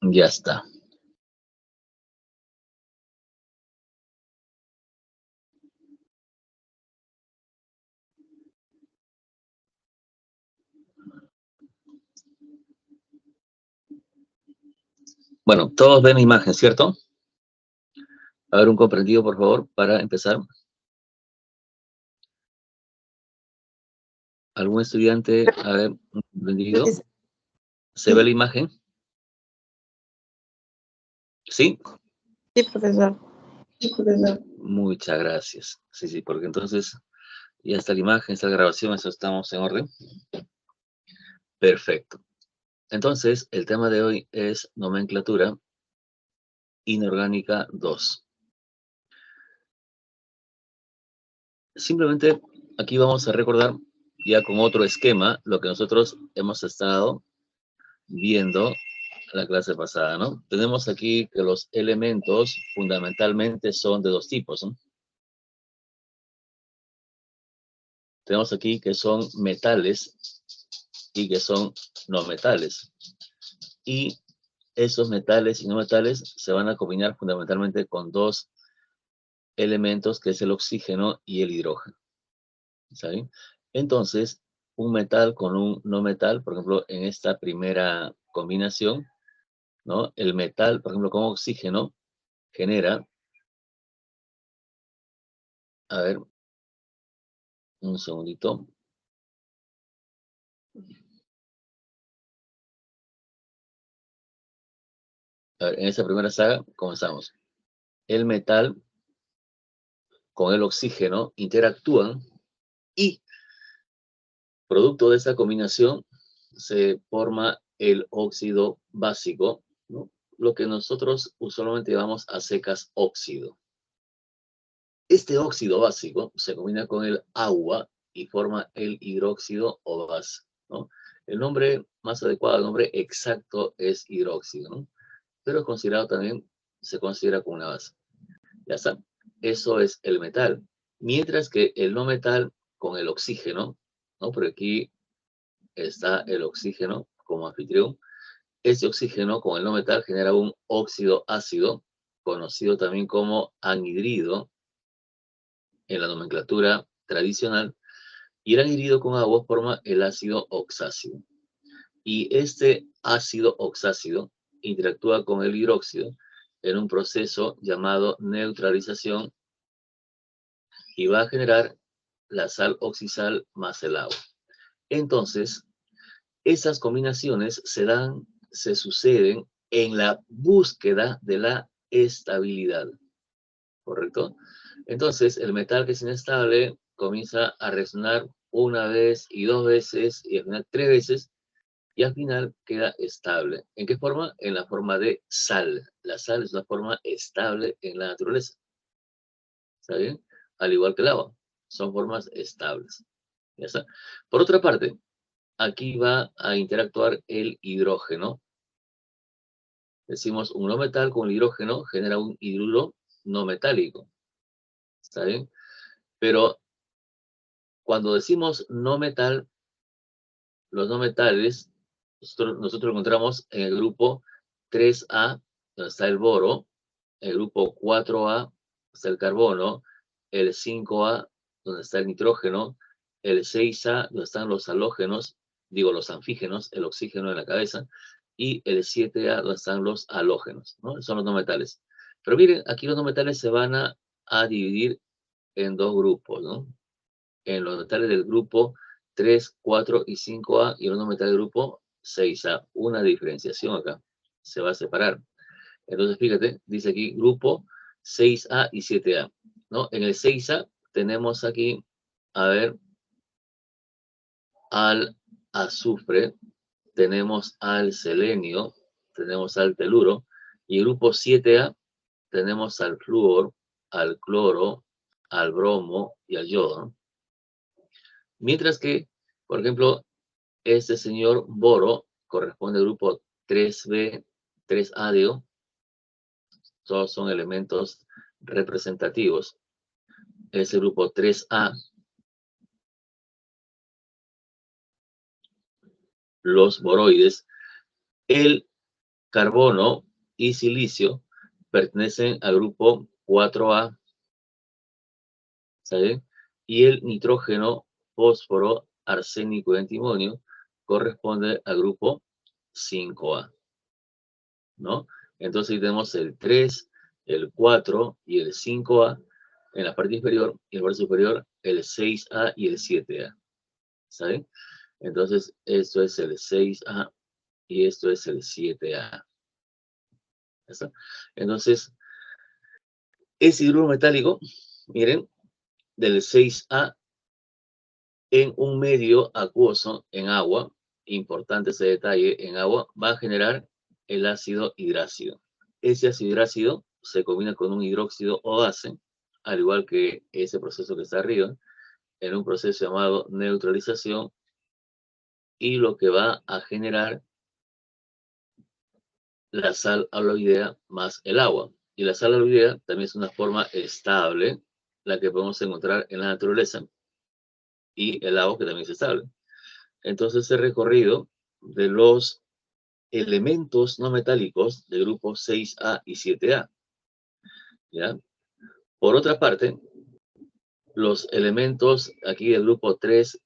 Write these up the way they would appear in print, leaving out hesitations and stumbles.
Ya está. Bueno, todos ven la imagen, ¿cierto? A ver, un comprendido, por favor, para empezar. ¿Algún estudiante? A ver, un comprendido. ¿Se ve la imagen? ¿Sí? Sí, profesor. Muchas gracias. Sí, sí, porque entonces ya está la imagen, está la grabación, eso estamos en orden. Perfecto. Entonces, el tema de hoy es nomenclatura inorgánica 2. Simplemente aquí vamos a recordar ya con otro esquema lo que nosotros hemos estado viendo la clase pasada, ¿no? Tenemos aquí que los elementos fundamentalmente son de dos tipos, ¿no? Tenemos aquí que son metales y que son no metales. Y esos metales y no metales se van a combinar fundamentalmente con dos elementos, que es el oxígeno y el hidrógeno. ¿Saben? Entonces, un metal con un no metal, por ejemplo, en esta primera combinación, ¿no? El metal, por ejemplo, con oxígeno, genera, a ver, un segundito. A ver, en esta primera saga comenzamos. El metal con el oxígeno interactúan y, producto de esta combinación, se forma el óxido básico, ¿no? Lo que nosotros usualmente llamamos a secas óxido. Este óxido básico se combina con el agua y forma el hidróxido o base, ¿no? El nombre más adecuado, el nombre exacto es hidróxido, ¿no? Pero considerado también, se considera como una base. Ya está. Eso es el metal. Mientras que el no metal con el oxígeno, ¿no? Porque aquí está el oxígeno como anfitrión. Este oxígeno con el no metal genera un óxido ácido, conocido también como anhidrido en la nomenclatura tradicional, y el anhidrido con agua forma el ácido oxácido. Y este ácido oxácido interactúa con el hidróxido en un proceso llamado neutralización y va a generar la sal oxisal más el agua. Entonces, esas combinaciones se suceden en la búsqueda de la estabilidad, ¿correcto? Entonces, el metal que es inestable comienza a resonar una vez y dos veces y al final tres veces y al final queda estable. ¿En qué forma? En la forma de sal. La sal es una forma estable en la naturaleza. ¿Está bien? Al igual que el agua. Son formas estables. ¿Ya está? Por otra parte, aquí va a interactuar el hidrógeno. Decimos un no metal con el hidrógeno genera un hidruro no metálico. ¿Está bien? Pero cuando decimos no metal, los no metales, nosotros lo encontramos en el grupo 3A, donde está el boro, el grupo 4A, está el carbono, el 5A, donde está el nitrógeno, el 6A, donde están los halógenos, digo los anfígenos, el oxígeno en la cabeza, y el 7A, donde están los halógenos, ¿no? Son los no metales. Pero miren, aquí los no metales se van a dividir en dos grupos, ¿no? En los metales del grupo 3, 4 y 5A y los no metales del grupo 6A. Una diferenciación acá. Se va a separar. Entonces, fíjate, dice aquí grupo 6A y 7A, ¿no? En el 6A tenemos aquí, a ver, al azufre, tenemos al selenio, tenemos al teluro, y el grupo 7A tenemos al flúor, al cloro, al bromo y al yodo, ¿no? Mientras que, por ejemplo, este señor boro corresponde al grupo 3B, 3ADO, todos son elementos representativos. Es el grupo 3A. Los boroides. El carbono y silicio pertenecen al grupo 4A, ¿está bien? Y el nitrógeno, fósforo, arsénico y antimonio corresponde al grupo 5A, ¿no? Entonces ahí tenemos el 3, el 4 y el 5A en la parte inferior, y en la parte superior el 6A y el 7A, ¿está bien? Entonces esto es el 6A y esto es el 7A. ¿Está? Entonces, ese hidruro metálico, miren, del 6A en un medio acuoso, en agua, importante ese detalle, en agua, va a generar el ácido hidrácido. Ese ácido hidrácido se combina con un hidróxido o base, al igual que ese proceso que está arriba, en un proceso llamado neutralización, y lo que va a generar la sal aloidea más el agua. Y la sal aloidea también es una forma estable, la que podemos encontrar en la naturaleza, y el agua que también es estable. Entonces, ese recorrido de los elementos no metálicos del grupo 6A y 7A, ¿ya? Por otra parte, los elementos aquí del grupo 3,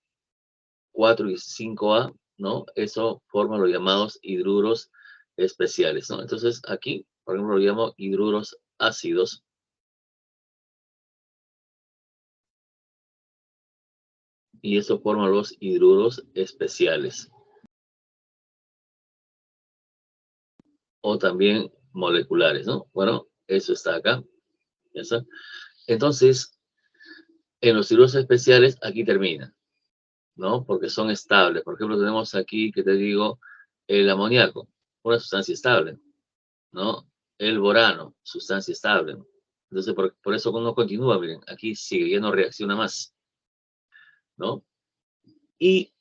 4 y 5A, ¿no? Eso forma los llamados hidruros especiales, ¿no? Entonces, aquí, por ejemplo, lo llamo hidruros ácidos, y eso forma los hidruros especiales, o también moleculares, ¿no? Bueno, eso está acá, ¿ya está? Entonces, en los hidruros especiales, aquí termina, ¿no? Porque son estables. Por ejemplo, tenemos aquí, que te digo, el amoníaco, una sustancia estable, ¿no? El borano, sustancia estable. Entonces, por eso cuando continúa, miren, aquí sigue, ya no reacciona más, ¿no? Y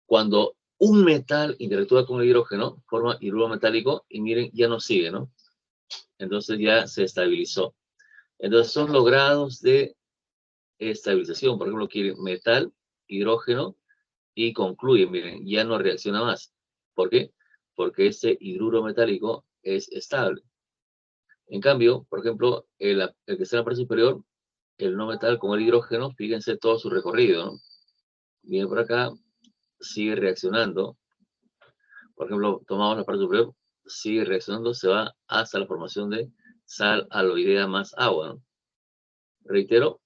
cuando un metal interactúa con el hidrógeno, forma hidruro metálico, y miren, ya no sigue, ¿no? Entonces ya se estabilizó. Entonces son los grados de estabilización. Por ejemplo, aquí metal, hidrógeno, y concluye, miren, ya no reacciona más. ¿Por qué? Porque este hidruro metálico es estable. En cambio, por ejemplo, el que está en la parte superior, el no metal con el hidrógeno, fíjense todo su recorrido, ¿no? Viene por acá, sigue reaccionando. Por ejemplo, tomamos la parte superior, sigue reaccionando, se va hasta la formación de sal aloidea más agua, ¿no? Reitero,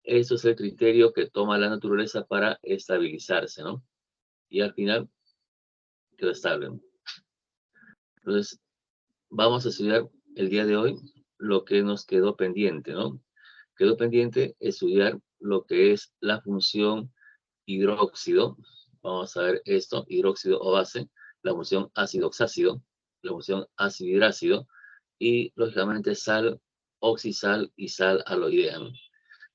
eso es el criterio que toma la naturaleza para estabilizarse, ¿no? Y al final quedó estable, ¿no? Entonces, vamos a estudiar el día de hoy lo que nos quedó pendiente, ¿no? Quedó pendiente estudiar lo que es la función hidróxido. Vamos a ver esto, hidróxido o base, la función ácido-oxácido, la función ácido-hidrácido, y lógicamente sal, oxisal y sal aloidea, ¿no?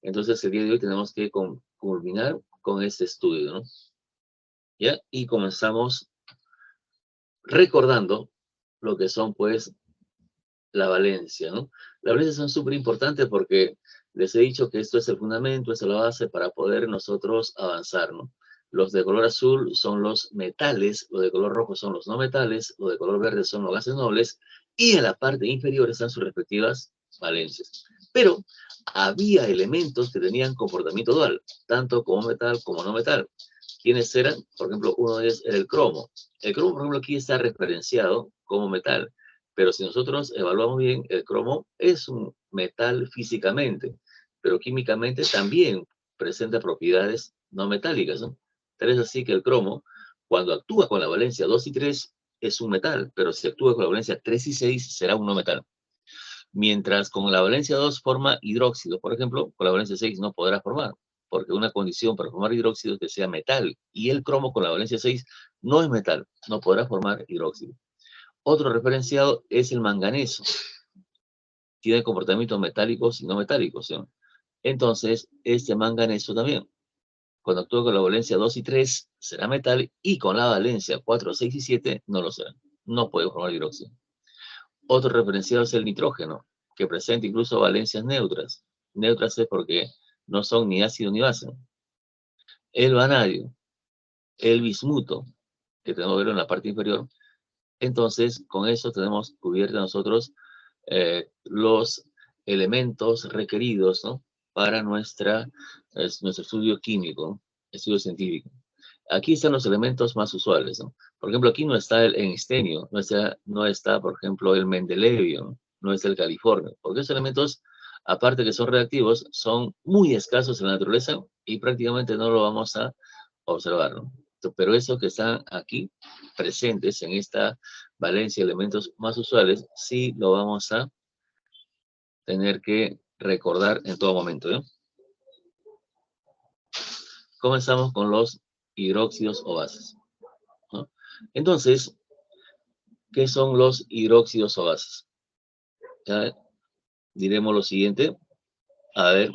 Entonces, el día de hoy tenemos que culminar con este estudio, ¿no? ¿Ya? Y comenzamos recordando lo que son, pues, la valencia, ¿no? La valencia son súper importantes porque les he dicho que esto es el fundamento, es la base para poder nosotros avanzar, ¿no? Los de color azul son los metales, los de color rojo son los no metales, los de color verde son los gases nobles, y en la parte inferior están sus respectivas valencias. Pero había elementos que tenían comportamiento dual, tanto como metal como no metal. ¿Quiénes eran? Por ejemplo, uno de ellos era el cromo. El cromo, por ejemplo, aquí está referenciado como metal. Pero si nosotros evaluamos bien, el cromo es un metal físicamente, pero químicamente también presenta propiedades no metálicas, ¿no? Tal es así que el cromo, cuando actúa con la valencia 2 y 3, es un metal, pero si actúa con la valencia 3 y 6, será un no metal. Mientras con la valencia 2 forma hidróxido, por ejemplo, con la valencia 6 no podrá formar, porque una condición para formar hidróxido es que sea metal, y el cromo con la valencia 6 no es metal, no podrá formar hidróxido. Otro referenciado es el manganeso. Tiene comportamientos metálicos y no metálicos, ¿sí? Entonces, este manganeso también, cuando actúa con la valencia 2 y 3, será metal, y con la valencia 4, 6 y 7 no lo será. No puede formar hidróxido. Otro referenciado es el nitrógeno, que presenta incluso valencias neutras. Neutras es porque no son ni ácido ni base. El vanadio, el bismuto, que tenemos que verlo en la parte inferior, Entonces, con eso tenemos cubiertos nosotros los elementos requeridos, ¿no? Para nuestro estudio químico, estudio científico. Aquí están los elementos más usuales, ¿no? Por ejemplo, aquí no está el enstenio, no está, por ejemplo, el mendelevio, no está el californio, porque esos elementos, aparte que son reactivos, son muy escasos en la naturaleza y prácticamente no lo vamos a observar, ¿no? Pero eso que están aquí presentes en esta valencia de elementos más usuales, sí lo vamos a tener que recordar en todo momento, ¿no? Comenzamos con los hidróxidos o bases, ¿no? Entonces, ¿qué son los hidróxidos o bases? Ya diremos lo siguiente. A ver,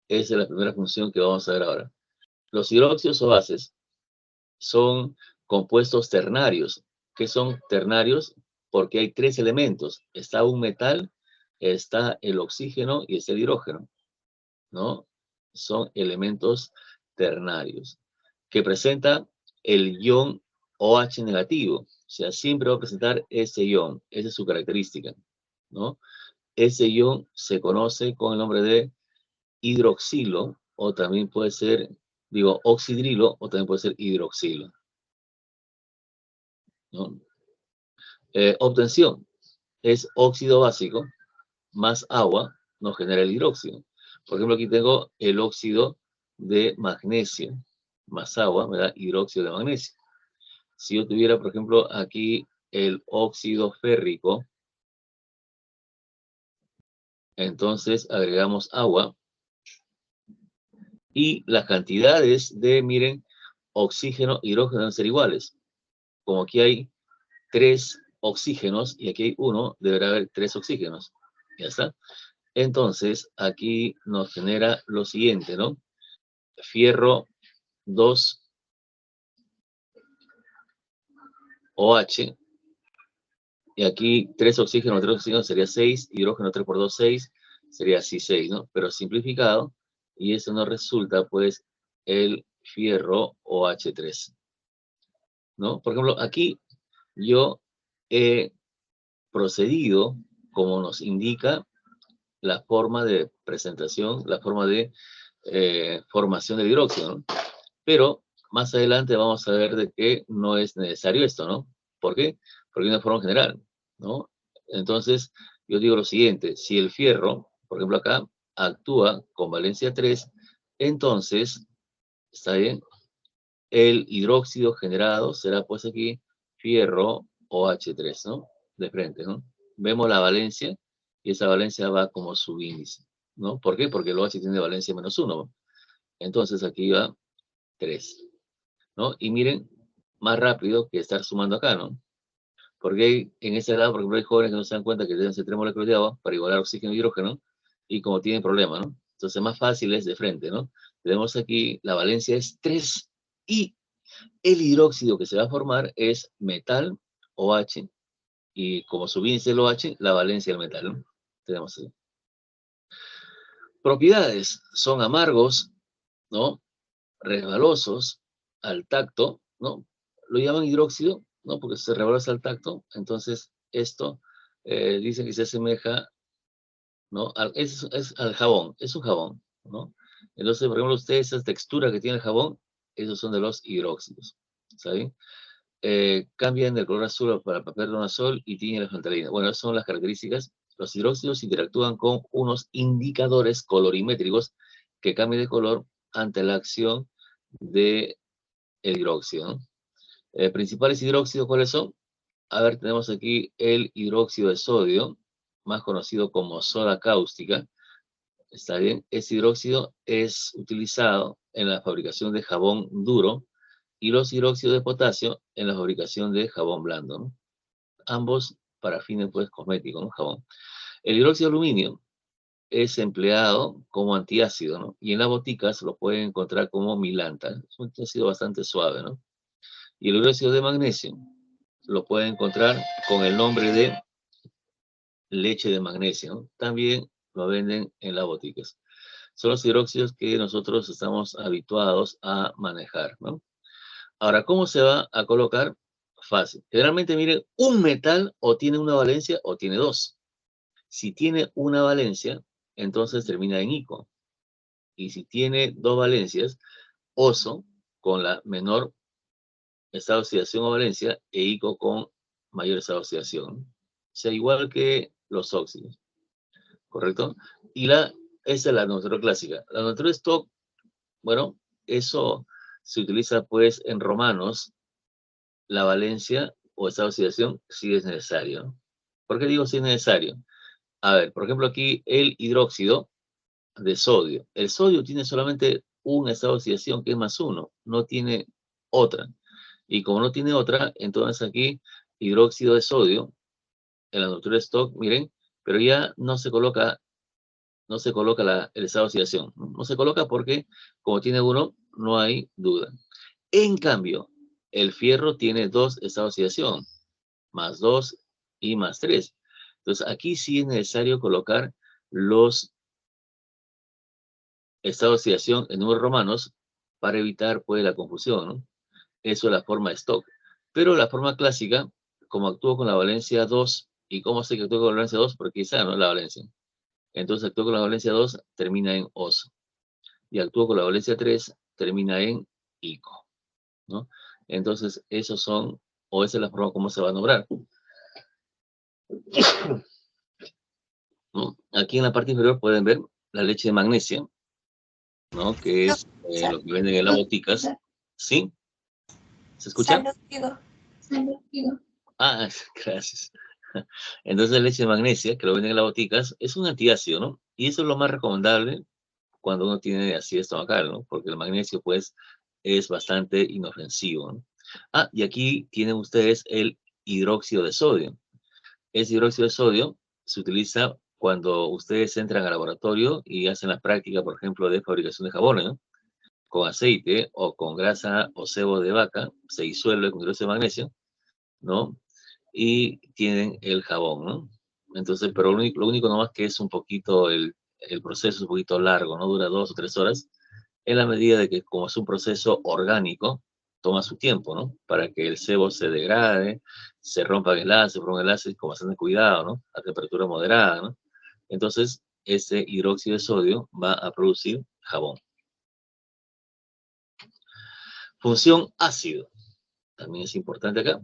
esa es la primera función que vamos a ver ahora. Los hidróxidos o bases son compuestos ternarios. ¿Qué son ternarios? Porque hay tres elementos. Está un metal, está el oxígeno y está el hidrógeno, ¿no? Son elementos ternarios que presenta el ion OH negativo. O sea, siempre va a presentar ese ion. Esa es su característica, ¿no? Ese ion se conoce con el nombre de hidroxilo, o también puede ser, digo, oxidrilo, o también puede ser hidroxilo, ¿no? Obtención es óxido básico más agua nos genera el hidróxido. Por ejemplo, aquí tengo el óxido de magnesio más agua me da hidróxido de magnesio. Si yo tuviera, por ejemplo, aquí el óxido férrico, entonces agregamos agua y las cantidades de, miren, oxígeno, hidrógeno deben ser iguales. Como aquí hay 3 oxígenos y aquí hay 1, deberá haber 3 oxígenos. Ya está. Entonces, aquí nos genera lo siguiente, ¿no? Fierro 2 OH, y aquí 3 oxígenos, 3 oxígenos sería 6, hidrógeno 3 por 2, 6, sería así 6, ¿no? Pero simplificado, y eso nos resulta, pues, el fierro OH3, ¿no? Por ejemplo, aquí yo he procedido, como nos indica la forma de presentación, la forma de formación del hidróxido, ¿no? Pero más adelante vamos a ver de que no es necesario esto, ¿no? ¿Por qué? Porque hay una forma general, ¿no? Entonces, yo digo lo siguiente, si el fierro, por ejemplo acá, actúa con valencia 3, entonces, ¿está bien? El hidróxido generado será pues aquí fierro OH3, ¿no? De frente, ¿no? Vemos la valencia y esa valencia va como subíndice, ¿no? ¿Por qué? Porque el OH tiene valencia -1. Entonces aquí va 3, ¿no? Y miren, más rápido que estar sumando acá, ¿no? Porque en ese lado, por ejemplo, hay jóvenes que no se dan cuenta que deben ser 3 moléculas de agua para igualar oxígeno y hidrógeno, y como tienen problema, ¿no? Entonces, más fácil es de frente, ¿no? Tenemos aquí, la valencia es 3, y el hidróxido que se va a formar es metal OH, y como subíndice del OH, la valencia del metal, ¿no? Tenemos así. Propiedades, son amargos, ¿no? Resbalosos al tacto, ¿no? Lo llaman hidróxido, ¿no? Porque se rebalosa al tacto, entonces esto dicen que se asemeja, ¿no? Es al jabón, es un jabón, ¿no? Entonces, por ejemplo, ustedes, esa textura que tiene el jabón, esos son de los hidróxidos, ¿saben? Cambian del color azul para papel azul y tienen la fentalina. Bueno, esas son las características. Los hidróxidos interactúan con unos indicadores colorimétricos que cambian de color ante la acción del hidróxido, ¿no? Principales hidróxidos, ¿cuáles son? A ver, tenemos aquí el hidróxido de sodio, más conocido como soda cáustica. Está bien, ese hidróxido es utilizado en la fabricación de jabón duro, y los hidróxidos de potasio en la fabricación de jabón blando, ¿no? Ambos para fines, pues, cosméticos, ¿no? Jabón. El hidróxido de aluminio es empleado como antiácido, ¿no? Y en las boticas lo pueden encontrar como milanta. Es un ácido bastante suave, ¿no? Y el hidróxido de magnesio lo pueden encontrar con el nombre de leche de magnesio, ¿no? También lo venden en las boticas. Son los hidróxidos que nosotros estamos habituados a manejar, ¿no? Ahora, ¿cómo se va a colocar? Fácil. Generalmente, miren, un metal o tiene una valencia o tiene dos. Si tiene una valencia, entonces termina en ico. Y si tiene dos valencias, oso con la menor estado de oxidación o valencia e ico con mayor estado de oxidación. O sea, igual que los óxidos, ¿correcto? Y esa es la neutralidad clásica. La neutralidad stock, bueno, eso se utiliza pues en romanos, la valencia o estado de oxidación si es necesario, ¿no? ¿Por qué digo si es necesario? A ver, por ejemplo, aquí el hidróxido de sodio. El sodio tiene solamente un estado de oxidación que es +1, no tiene otra. Y como no tiene otra, entonces aquí hidróxido de sodio en la neutralidad stock, miren, pero ya no se coloca el estado de oxidación. No se coloca porque como tiene uno, no hay duda. En cambio, el fierro tiene dos estados de oxidación, +2 y +3. Entonces aquí sí es necesario colocar los estados de oxidación en números romanos para evitar pues la confusión, ¿no? Eso es la forma de stock. Pero la forma clásica, como actúo con la valencia 2, ¿y cómo sé que actúo con la valencia 2? Porque quizá no es la valencia. Entonces actúo con la valencia 2, termina en oso. Y actúo con la valencia 3, termina en ico, ¿no? Entonces, esos son, o esa es la forma como se va a nombrar, ¿no? Aquí en la parte inferior pueden ver la leche de magnesia, ¿no? Que es lo que venden en las boticas. ¿Sí? ¿Se escucha? Salud, digo. Ah, gracias. Entonces, la leche de magnesia, que lo venden en las boticas, es un antiácido, ¿no? Y eso es lo más recomendable cuando uno tiene acidez estomacal, ¿no? Porque el magnesio, pues, es bastante inofensivo, ¿no? Ah, y aquí tienen ustedes el hidróxido de sodio. Ese hidróxido de sodio se utiliza cuando ustedes entran al laboratorio y hacen la práctica, por ejemplo, de fabricación de jabones, ¿no? Con aceite o con grasa o sebo de vaca, se disuelve con hidróxido de magnesio, ¿no? Y tienen el jabón, ¿no? Entonces, pero lo único nomás que es un poquito, el proceso es un poquito largo, ¿no? Dura 2 o 3 horas, en la medida de que como es un proceso orgánico, toma su tiempo, ¿no? Para que el sebo se degrade, se rompa el enlace, ponga el enlace con bastante cuidado, ¿no? A temperatura moderada, ¿no? Entonces, ese hidróxido de sodio va a producir jabón. Función ácido, también es importante acá,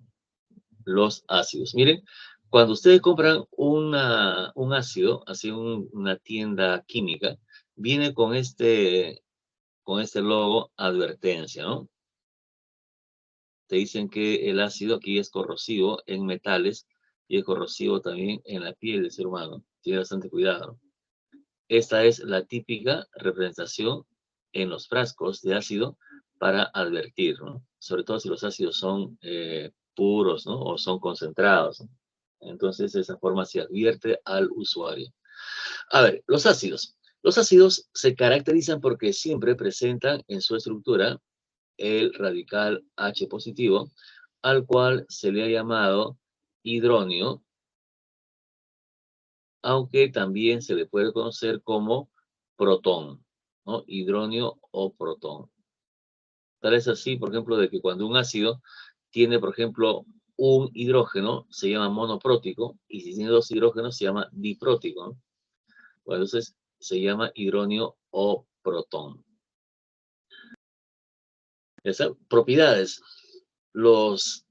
los ácidos. Miren, cuando ustedes compran un ácido, así una tienda química, viene con este logo advertencia, ¿no? Te dicen que el ácido aquí es corrosivo en metales y es corrosivo también en la piel del ser humano. Tiene bastante cuidado. Esta es la típica representación en los frascos de ácido para advertir, ¿no? Sobre todo si los ácidos son puros, ¿no? O son concentrados, ¿no? Entonces, de esa forma se advierte al usuario. A ver, los ácidos. Los ácidos se caracterizan porque siempre presentan en su estructura el radical H positivo, al cual se le ha llamado hidronio, aunque también se le puede conocer como protón, ¿no? Hidronio o protón. Tal es así, por ejemplo, de que cuando un ácido tiene, por ejemplo, un hidrógeno, se llama monoprótico, y si tiene dos hidrógenos, se llama diprótico, ¿no? Bueno, entonces se llama hidronio o protón. Esas propiedades. Los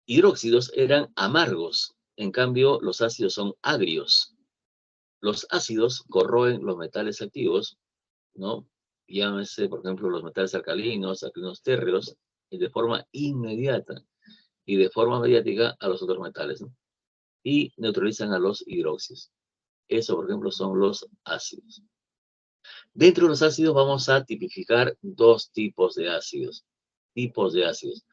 hidróxidos eran amargos, en cambio los ácidos son agrios. Los ácidos corroen los metales activos, ¿no? Llámese, por ejemplo, los metales alcalinos térreos, y de forma inmediata y de forma mediática a los otros metales, ¿no? Y neutralizan a los hidróxidos. Eso, por ejemplo, son los ácidos. Dentro de los ácidos vamos a tipificar dos tipos de ácidos. Tipos de ácidos.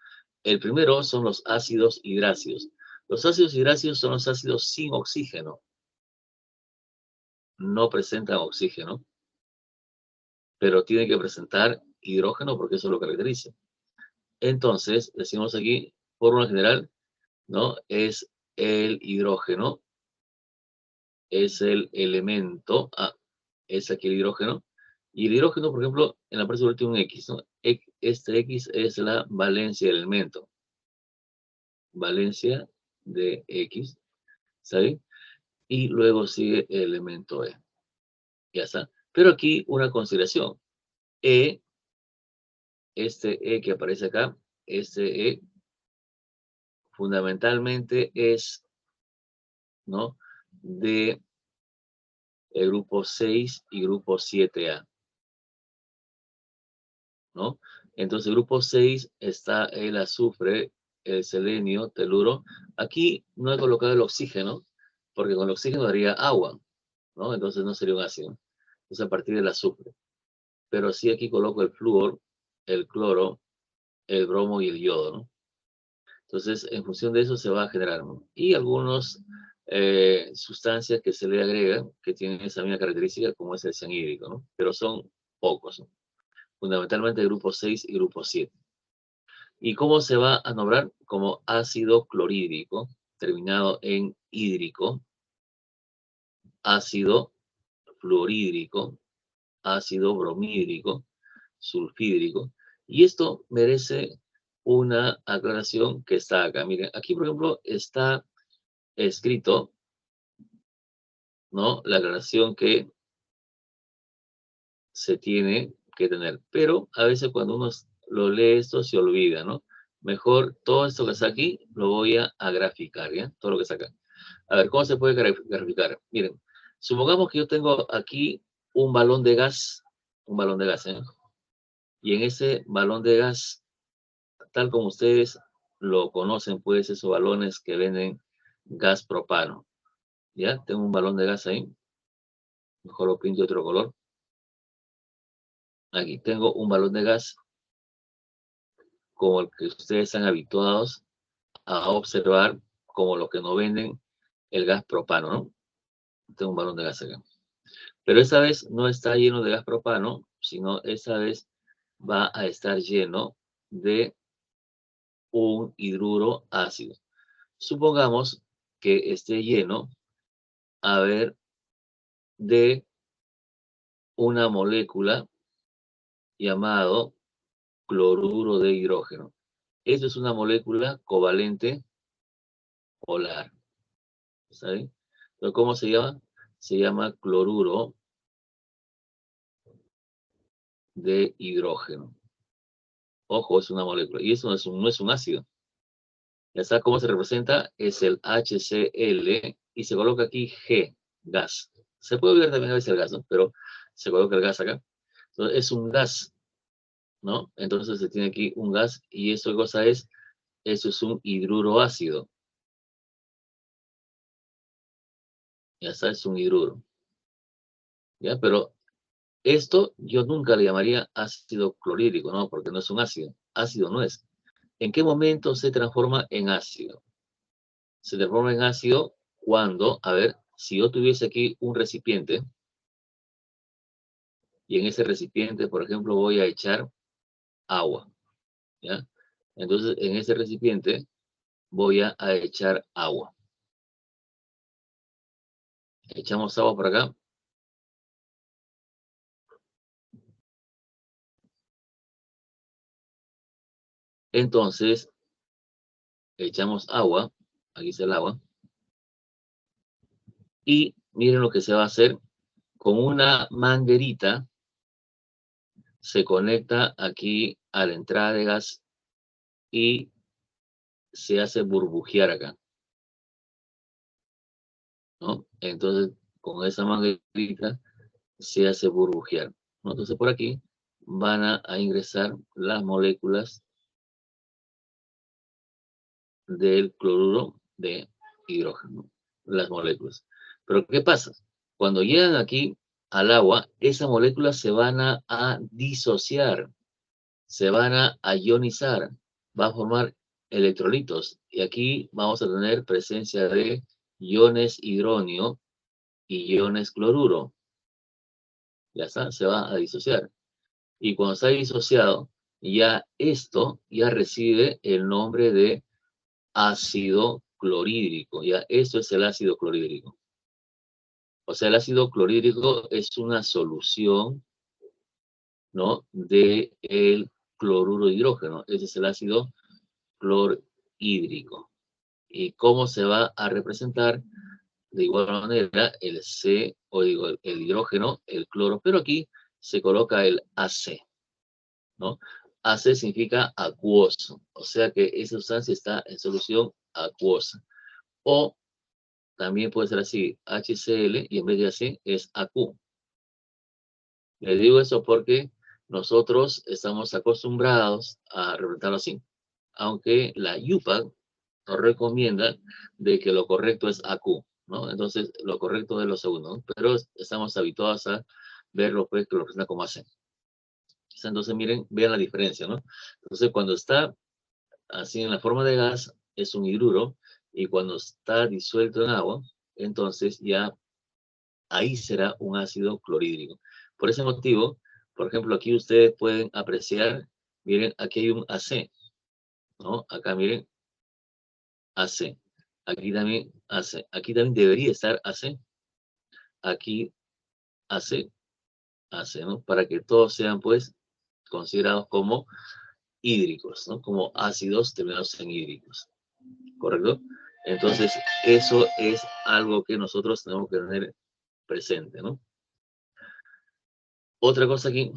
El primero son los ácidos hidráceos. Los ácidos hidráceos son los ácidos sin oxígeno. No presentan oxígeno, pero tienen que presentar hidrógeno porque eso lo caracteriza. Entonces, decimos aquí, fórmula general, ¿no? Es el hidrógeno, es el elemento, es aquí el hidrógeno, y el hidrógeno, por ejemplo, en la parte sobre tiene un X, ¿no? Este X es la valencia del elemento. valencia de X, ¿está bien? Y luego sigue el elemento E, ya está. Pero aquí una consideración, E, este E que aparece acá, este E fundamentalmente es, ¿no? De el grupo 6 y grupo 7A, ¿no? Entonces, el grupo 6 está el azufre, el selenio, teluro. Aquí no he colocado el oxígeno, porque con el oxígeno daría agua, ¿no? Entonces no sería un ácido. Entonces, a partir del azufre. Pero sí aquí coloco el flúor, el cloro, el bromo y el yodo, ¿no? Entonces, en función de eso se va a generar, ¿no? Y algunas sustancias que se le agregan que tienen esa misma característica, como es el cianhídrico, ¿no? Pero son pocos, ¿no? Fundamentalmente grupo 6 y grupo 7. ¿Y cómo se va a nombrar? Como ácido clorhídrico, terminado en hídrico, ácido fluorhídrico, ácido bromhídrico, sulfídrico. Y esto merece una aclaración que está acá. Miren, aquí, por ejemplo, está escrito, ¿no? La aclaración que se tiene que tener. Pero a veces cuando uno lo lee esto se olvida, ¿no? Mejor todo esto que está aquí lo voy a graficar, ¿ya? Todo lo que está acá. A ver, ¿cómo se puede graficar? Miren, supongamos que yo tengo aquí un balón de gas, ¿eh? Y en ese balón de gas, tal como ustedes lo conocen, pues esos balones que venden gas propano, ¿ya? Tengo un balón de gas ahí, mejor lo pinto de otro color. Aquí tengo un balón de gas como el que ustedes están habituados a observar, como los que no venden el gas propano, ¿no? Tengo un balón de gas acá. Pero esta vez no está lleno de gas propano, sino esta vez va a estar lleno de un hidruro ácido. Supongamos que esté lleno, a ver, de una molécula llamado cloruro de hidrógeno. Esto es una molécula covalente polar. ¿Saben? Pero ¿cómo se llama? Se llama cloruro de hidrógeno. Ojo, es una molécula. Y eso no es un ácido. Ya está, ¿cómo se representa? Es el HCl y se coloca aquí G, gas. Se puede ver también a veces el gas, ¿no? Pero se coloca el gas acá. Entonces, es un gas, ¿no? Entonces se tiene aquí un gas y eso eso es un hidruro ácido. Ya está, es un hidruro. ¿Ya? Pero esto yo nunca le llamaría ácido clorhídrico, ¿no? Porque no es un ácido. Ácido no es. ¿En qué momento se transforma en ácido? Se transforma en ácido cuando, a ver, si yo tuviese aquí un recipiente y en ese recipiente, por ejemplo, voy a echar agua, ¿ya? Entonces, en ese recipiente voy a echar agua. Echamos agua por acá. Entonces, echamos agua. Aquí está el agua. Y miren lo que se va a hacer. Con una manguerita se conecta aquí a la entrada de gas y se hace burbujear acá, ¿no? Entonces, con esa manguerita se hace burbujear, ¿no? Entonces, por aquí van a ingresar las moléculas del cloruro de hidrógeno, las moléculas. Pero, ¿qué pasa? Cuando llegan aquí al agua, esas moléculas se van a disociar, se van a ionizar, va a formar electrolitos. Y aquí vamos a tener presencia de iones hidronio y iones cloruro. Ya está, se va a disociar. Y cuando está disociado, ya esto ya recibe el nombre de ácido clorhídrico. Ya esto es el ácido clorhídrico. O sea, el ácido clorhídrico es una solución, ¿no? De el cloruro de hidrógeno. Ese es el ácido clorhídrico. ¿Y cómo se va a representar? De igual manera, el C, o digo, el hidrógeno, el cloro, pero aquí se coloca el AC, ¿no? AC significa acuoso, o sea que esa sustancia está en solución acuosa. O también puede ser así, HCl, y en vez de AC es AQ. Le digo eso porque nosotros estamos acostumbrados a representarlo así, aunque la UPAC nos recomienda de que lo correcto es AQ, ¿no? Entonces, lo correcto es lo segundo, ¿no? Pero estamos habituados a verlo, pues, que lo representa como AC. Entonces, miren, vean la diferencia, ¿no? Entonces, cuando está así en la forma de gas, es un hidruro, y cuando está disuelto en agua, entonces ya ahí será un ácido clorhídrico. Por ese motivo, por ejemplo, aquí ustedes pueden apreciar, miren, aquí hay un AC, ¿no? Acá miren, AC. Aquí también AC. Aquí también debería estar AC. Aquí AC, AC, ¿no? Para que todos sean, pues, considerados como hídricos, ¿no? Como ácidos terminados en hídricos, ¿correcto? Entonces, eso es algo que nosotros tenemos que tener presente, ¿no? Otra cosa aquí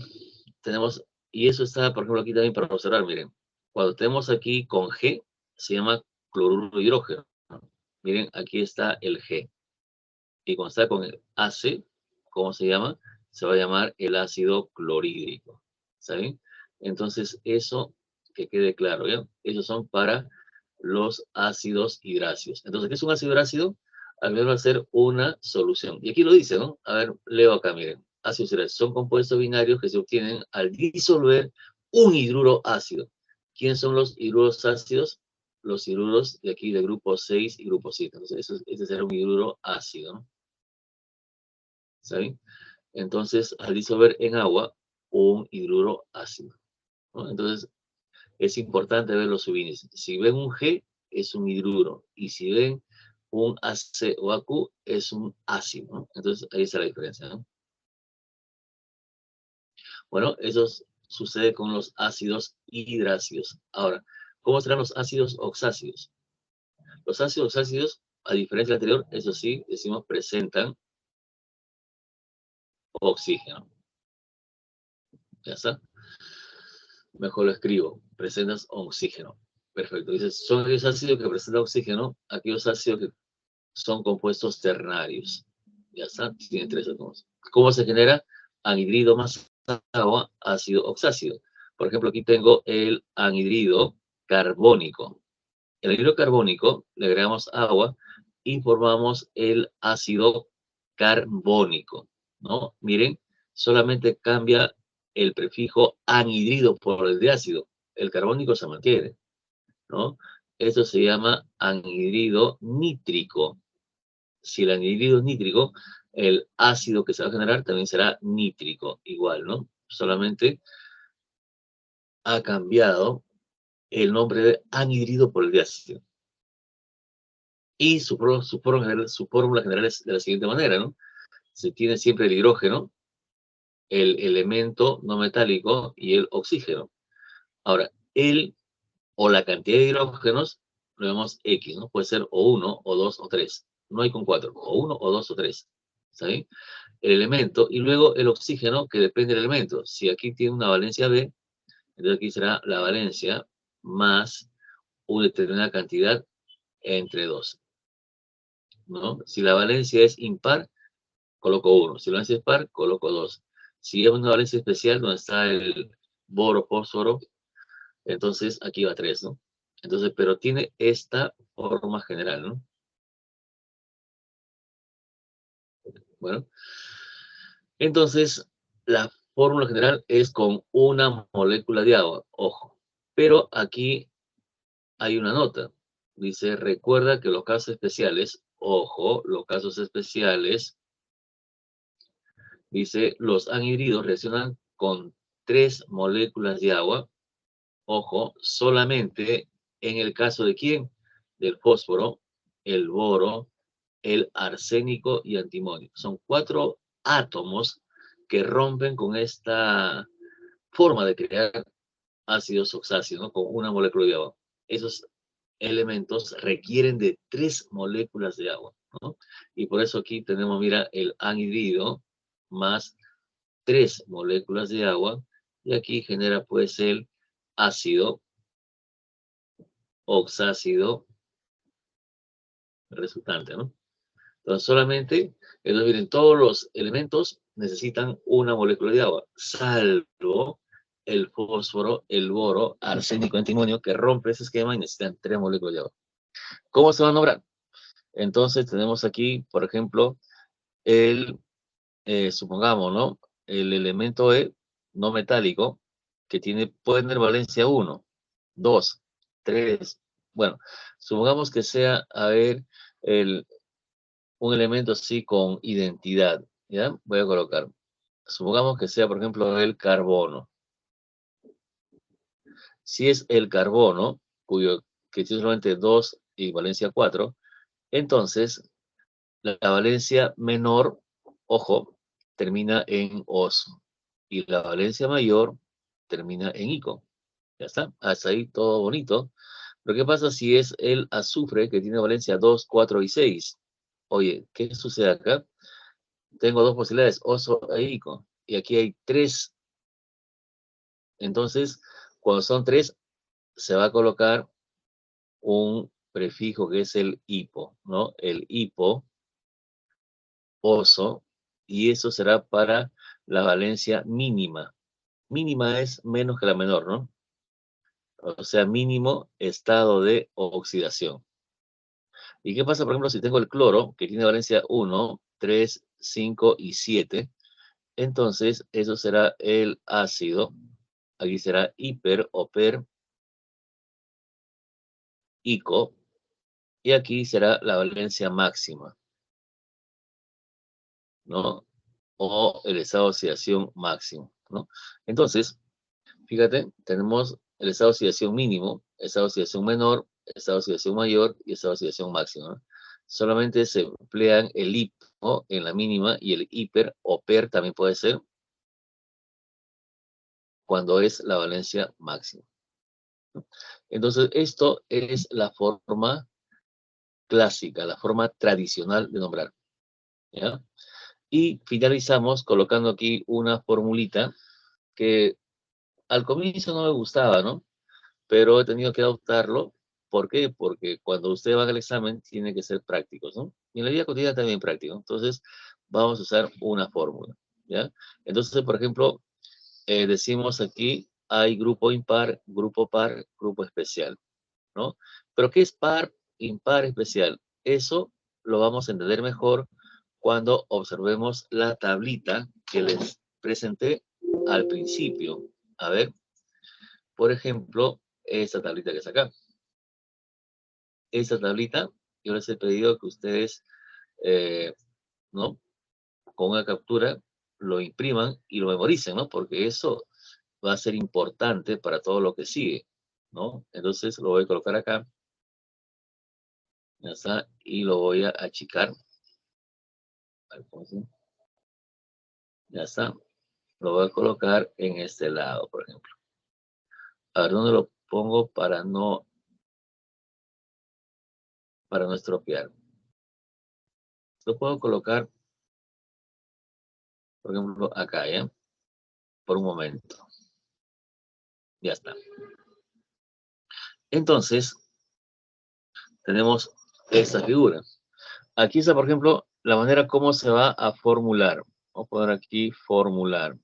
tenemos, y eso está, por ejemplo, aquí también para observar, miren, cuando tenemos aquí con G, se llama cloruro de hidrógeno. Miren, aquí está el G. Y cuando está con el AC, ¿cómo se llama? Se va a llamar el ácido clorhídrico. ¿Saben? Entonces, eso que quede claro, ¿ya? Esos son para los ácidos hidráceos. Entonces, ¿qué es un ácido hidrácido? Al menos va a ser una solución. Y aquí lo dice, ¿no? A ver, leo acá, miren. Ácidos hidráceos son compuestos binarios que se obtienen al disolver un hidruro ácido. ¿Quiénes son los hidruros ácidos? Los hidruros de aquí de grupo 6 y grupo 7. Entonces, ese será un hidruro ácido, ¿no? ¿Saben? Entonces, al disolver en agua, un hidruro ácido, ¿no? Entonces, es importante ver los subíndices. Si ven un G, es un hidruro. Y si ven un AC o AQ, es un ácido, ¿no? Entonces, ahí está la diferencia, ¿no? Bueno, eso sucede con los ácidos hidráceos. Ahora, ¿cómo serán los ácidos oxáceos? Los ácidos oxáceos, a diferencia del anterior, eso sí, decimos presentan oxígeno. ¿Ya está? Mejor lo escribo, presentas oxígeno. Perfecto. Dices, son aquellos ácidos que presentan oxígeno, aquellos ácidos que son compuestos ternarios. Ya está, tiene tres átomos. ¿Cómo se genera? Anhidrido más agua, ácido oxácido. Por ejemplo, aquí tengo el anhidrido carbónico. El anhidrido carbónico, le agregamos agua y formamos el ácido carbónico, ¿no? Miren, solamente cambia el prefijo anhidrido por el de ácido. El carbónico se mantiene, ¿no? Esto se llama anhidrido nítrico. Si el anhidrido es nítrico, el ácido que se va a generar también será nítrico, igual, ¿no? Solamente ha cambiado el nombre de anhidrido por el de ácido. Y su fórmula general es de la siguiente manera, ¿no? Se tiene siempre el hidrógeno, el elemento no metálico y el oxígeno. Ahora, el o la cantidad de hidrógenos lo llamamos X, ¿no? Puede ser o 1, o 2, o 3. No hay con 4, o 1, o 2, o 3. ¿Está bien? El elemento y luego el oxígeno que depende del elemento. Si aquí tiene una valencia B, entonces aquí será la valencia más una determinada cantidad entre 2, ¿no? Si la valencia es impar, coloco 1. Si la valencia es par, coloco 2. Si es una valencia especial donde está el boro, fósforo, entonces aquí va 3, ¿no? Entonces, pero tiene esta forma general, ¿no? Bueno, entonces la fórmula general es con una molécula de agua, ojo. Pero aquí hay una nota. Dice, recuerda que los casos especiales, ojo, los casos especiales, dice, los anhidridos reaccionan con 3 moléculas de agua, ojo, solamente en el caso de quién, del fósforo, el boro, el arsénico y antimonio. Son 4 átomos que rompen con esta forma de crear ácidos oxáceos, ¿no? Con una molécula de agua. Esos elementos requieren de 3 moléculas de agua, ¿no? Y por eso aquí tenemos, mira, el anhidrido más 3 moléculas de agua, y aquí genera pues el ácido oxácido resultante, ¿no? Entonces solamente, entonces miren, todos los elementos necesitan una molécula de agua, salvo el fósforo, el boro, arsénico, antimonio, que rompe ese esquema y necesitan 3 moléculas de agua. ¿Cómo se va a nombrar? Entonces tenemos aquí, por ejemplo, el, supongamos, ¿no? El elemento E no metálico, que puede tener valencia 1, 2, 3. Bueno, supongamos que sea, a ver, un elemento así con identidad, ¿ya? Voy a colocar. Supongamos que sea, por ejemplo, el carbono. Si es el carbono, que tiene solamente 2 y valencia 4, entonces la valencia menor, ojo, termina en os. Y la valencia mayor termina en ico. Ya está. Hasta ahí todo bonito. Pero ¿qué pasa si es el azufre que tiene valencia 2, 4 y 6? Oye, ¿qué sucede acá? Tengo 2 posibilidades, oso e ico. Y aquí hay 3. Entonces, cuando son 3, se va a colocar un prefijo que es el hipo, ¿no? El hipo, oso, y eso será para la valencia mínima. Mínima es menos que la menor, ¿no? O sea, mínimo estado de oxidación. ¿Y qué pasa, por ejemplo, si tengo el cloro, que tiene valencia 1, 3, 5 y 7? Entonces, eso será el ácido. Aquí será hiper o per ico. Y aquí será la valencia máxima, ¿no? O el estado de oxidación máximo, ¿no? Entonces, fíjate, tenemos el estado de oxidación mínimo, estado de oxidación menor, estado de oxidación mayor y estado de oxidación máxima, ¿no? Solamente se emplean el hipo en la mínima y el hiper o per también puede ser cuando es la valencia máxima. Entonces, esto es la forma clásica, la forma tradicional de nombrar, ¿ya? Y finalizamos colocando aquí una formulita que al comienzo no me gustaba, ¿no? Pero he tenido que adoptarlo. ¿Por qué? Porque cuando usted va al examen tiene que ser prácticos, ¿no? Y en la vida cotidiana también práctico. Entonces, vamos a usar una fórmula, ¿ya? Entonces, por ejemplo, decimos aquí, hay grupo impar, grupo par, grupo especial, ¿no? Pero ¿qué es par, impar, especial? Eso lo vamos a entender mejor cuando observemos la tablita que les presenté al principio. A ver, por ejemplo, esta tablita que está acá. Esta tablita, yo les he pedido que ustedes, eh, ¿no? Con una captura, lo impriman y lo memoricen, ¿no? Porque eso va a ser importante para todo lo que sigue, ¿no? Entonces lo voy a colocar acá, ya está, y lo voy a achicar. Ya está. Lo voy a colocar en este lado, por ejemplo. A ver, ¿dónde lo pongo para no estropear? Lo puedo colocar, por ejemplo, acá, ¿ya? Por un momento. Ya está. Entonces, tenemos esta figura. Aquí está, por ejemplo, la manera como se va a formular. Vamos a poner aquí formular.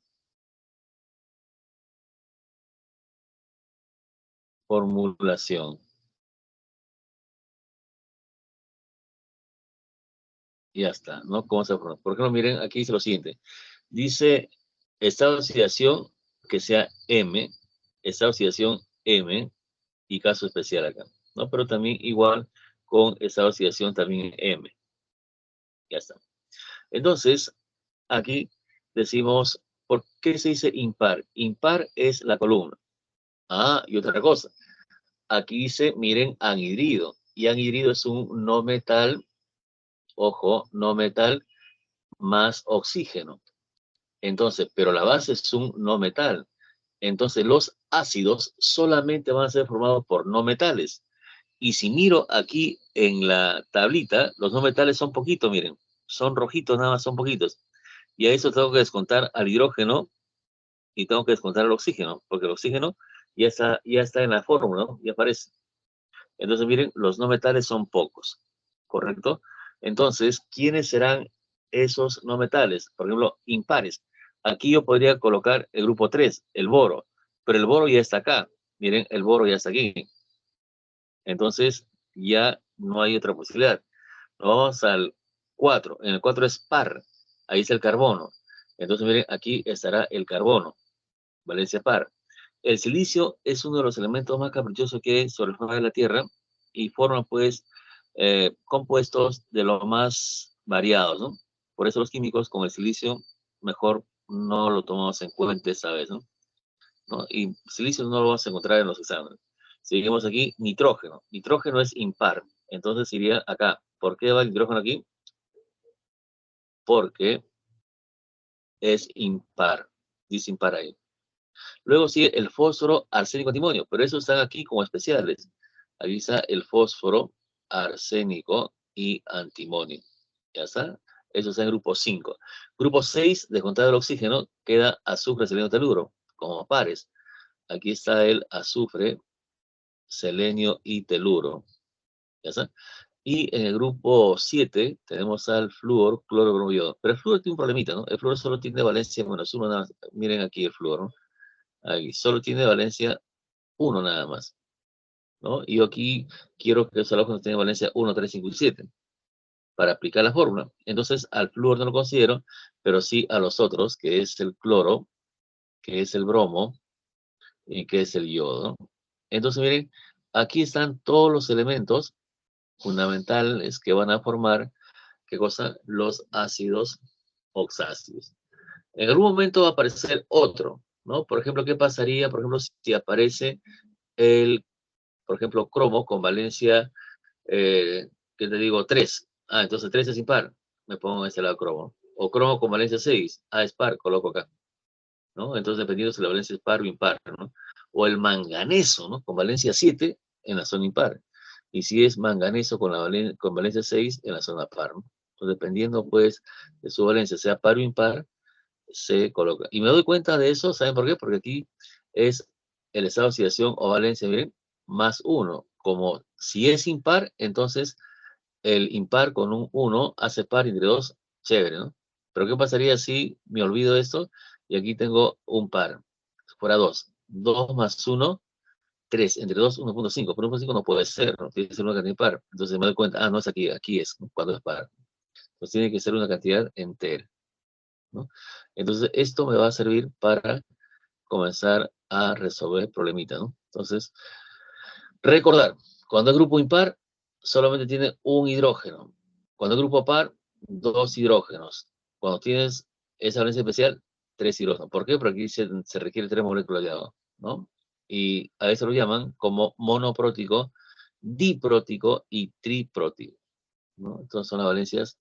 Formulación. Ya está, ¿no? ¿Cómo se formula? Por ejemplo, miren, aquí dice lo siguiente. Dice estado de oxidación que sea M, estado de oxidación M, y caso especial acá, ¿no? Pero también igual con estado de oxidación también M. Ya está. Entonces, aquí decimos, ¿por qué se dice impar? Impar es la columna. Ah, y otra cosa. Aquí dice, miren, anhidrido. Y anhidrido es un no metal, ojo, no metal más oxígeno. Entonces, pero la base es un no metal. Entonces, los ácidos solamente van a ser formados por no metales. Y si miro aquí en la tablita, los no metales son poquitos, miren. Son rojitos, nada más son poquitos. Y a eso tengo que descontar al hidrógeno y tengo que descontar al oxígeno, porque el oxígeno ya está en la fórmula, ¿no? Ya aparece. Entonces, miren, los no metales son pocos, ¿correcto? Entonces, ¿quiénes serán esos no metales? Por ejemplo, impares. Aquí yo podría colocar el grupo 3, el boro, pero el boro ya está acá. Miren, el boro ya está aquí. Entonces, ya no hay otra posibilidad. Vamos al 4. En el 4 es par. Ahí es el carbono. Entonces, miren, aquí estará el carbono. Valencia par. El silicio es uno de los elementos más caprichosos que hay sobre el faz de la Tierra y forma, pues, compuestos de los más variados, ¿no? Por eso los químicos con el silicio mejor no lo tomamos en cuenta esta vez, ¿no? ¿No? Y silicio no lo vas a encontrar en los exámenes. Seguimos aquí, nitrógeno. Nitrógeno es impar. Entonces iría acá. ¿Por qué va el nitrógeno aquí? Porque es impar. Dice impar ahí. Luego sigue el fósforo, arsénico, antimonio, pero esos están aquí como especiales. Aquí está el fósforo, arsénico y antimonio. ¿Ya está? Eso está en grupo 5. Grupo 6, descontado el oxígeno, queda azufre, selenio, teluro, como pares. Aquí está el azufre, selenio y teluro. ¿Ya está? Y en el grupo 7 tenemos al flúor, cloro, bromo, yodo. Pero el flúor tiene un problemita, ¿no? El flúor solo tiene valencia -1 nada más. Miren aquí el flúor, ¿no? Aquí solo tiene valencia 1 nada más, ¿no? Y yo aquí quiero que los halógenos tengan valencia 1, 3, 5 y 7 para aplicar la fórmula. Entonces al flúor no lo considero, pero sí a los otros, que es el cloro, que es el bromo y que es el yodo, ¿no? Entonces miren, aquí están todos los elementos fundamentales que van a formar, ¿qué cosa? Los ácidos oxáceos. En algún momento va a aparecer otro, ¿no? Por ejemplo, ¿qué pasaría? Por ejemplo, si aparece el, por ejemplo, cromo con valencia, ¿qué te digo? 3. Ah, entonces 3 es impar. Me pongo en este lado cromo. O cromo con valencia 6. Ah, es par, coloco acá, ¿no? Entonces, dependiendo si la valencia es par o impar, ¿no? O el manganeso, ¿no? Con valencia 7 en la zona impar. Y si es manganeso con valencia 6 en la zona par, ¿no? Entonces, dependiendo, pues, de su valencia, sea par o impar, se coloca. Y me doy cuenta de eso, ¿saben por qué? Porque aquí es el estado de oxidación o valencia, miren, más 1. Como si es impar, entonces el impar con un 1 hace par entre 2, chévere, ¿no? Pero ¿qué pasaría si me olvido esto y aquí tengo un par? Fuera 2. 2 más 1, 3. Entre 2, 1.5. Pero 1.5 no puede ser, ¿no? Tiene que ser una cantidad impar. Entonces me doy cuenta, ah, no es aquí, aquí es, ¿no? Cuando es par. Pues tiene que ser una cantidad entera, ¿no? Entonces esto me va a servir para comenzar a resolver el problemita, ¿no? Entonces, recordar, cuando el grupo impar, solamente tiene un hidrógeno. Cuando el grupo par, dos hidrógenos. Cuando tienes esa valencia especial, tres hidrógenos. ¿Por qué? Porque aquí se requiere tres moléculas de agua, ¿no? Y a eso lo llaman como monoprótico, diprótico y triprótico, ¿no? Entonces son las valencias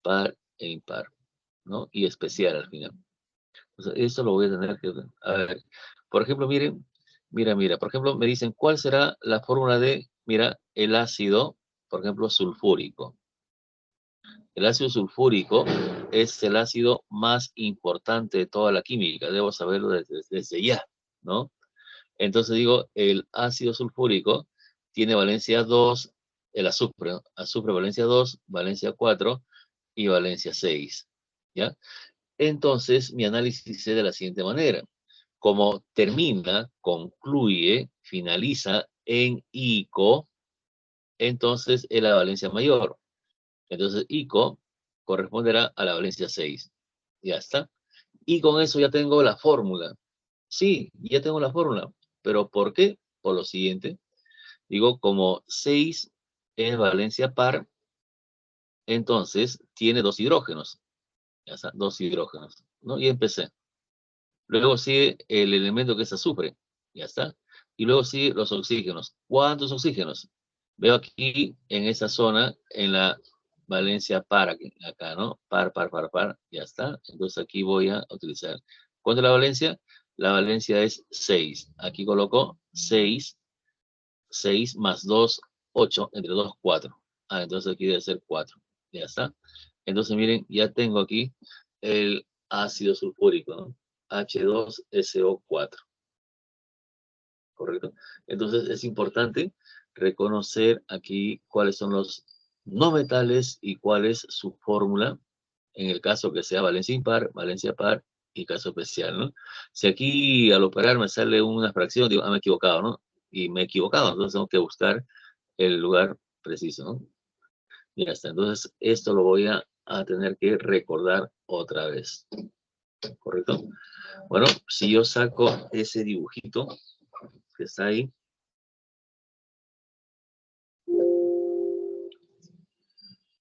par e impar, ¿no? Y especial al final. O sea, eso lo voy a tener que... A ver, por ejemplo, miren, mira. Por ejemplo, me dicen, ¿cuál será la fórmula de, mira, el ácido, por ejemplo, sulfúrico? El ácido sulfúrico es el ácido más importante de toda la química. Debo saberlo desde ya, ¿no? Entonces digo, el ácido sulfúrico tiene valencia 2, el azufre, ¿no? Azufre valencia 2, valencia 4 y valencia 6, ¿ya? Entonces, mi análisis es de la siguiente manera. Como termina, concluye, finaliza en ICO, entonces es la valencia mayor. Entonces, ICO corresponderá a la valencia 6. Ya está. Y con eso ya tengo la fórmula. Sí, ya tengo la fórmula. ¿Pero por qué? Por lo siguiente. Digo, como 6 es valencia par, entonces tiene dos hidrógenos. Ya está, dos hidrógenos, ¿no? Y empecé. Luego sigue el elemento que es azufre. Ya está. Y luego sigue los oxígenos. ¿Cuántos oxígenos? Veo aquí en esa zona, en la valencia par, acá, ¿no? Par. Ya está. Entonces aquí voy a utilizar. ¿Cuánto es la valencia? La valencia es 6. Aquí coloco 6. 6 más 2, 8, entre 2, 4. Ah, entonces aquí debe ser 4. Ya está. Entonces miren, ya tengo aquí el ácido sulfúrico, ¿no? H2SO4. ¿Correcto? Entonces es importante reconocer aquí cuáles son los no metales y cuál es su fórmula, en el caso que sea valencia impar, valencia par y caso especial, ¿no? Si aquí al operar me sale una fracción, digo, me he equivocado, ¿no? Y me he equivocado, entonces tengo que buscar el lugar preciso, ¿no? Ya está, entonces esto lo voy a tener que recordar otra vez, ¿correcto? Bueno, si yo saco ese dibujito que está ahí,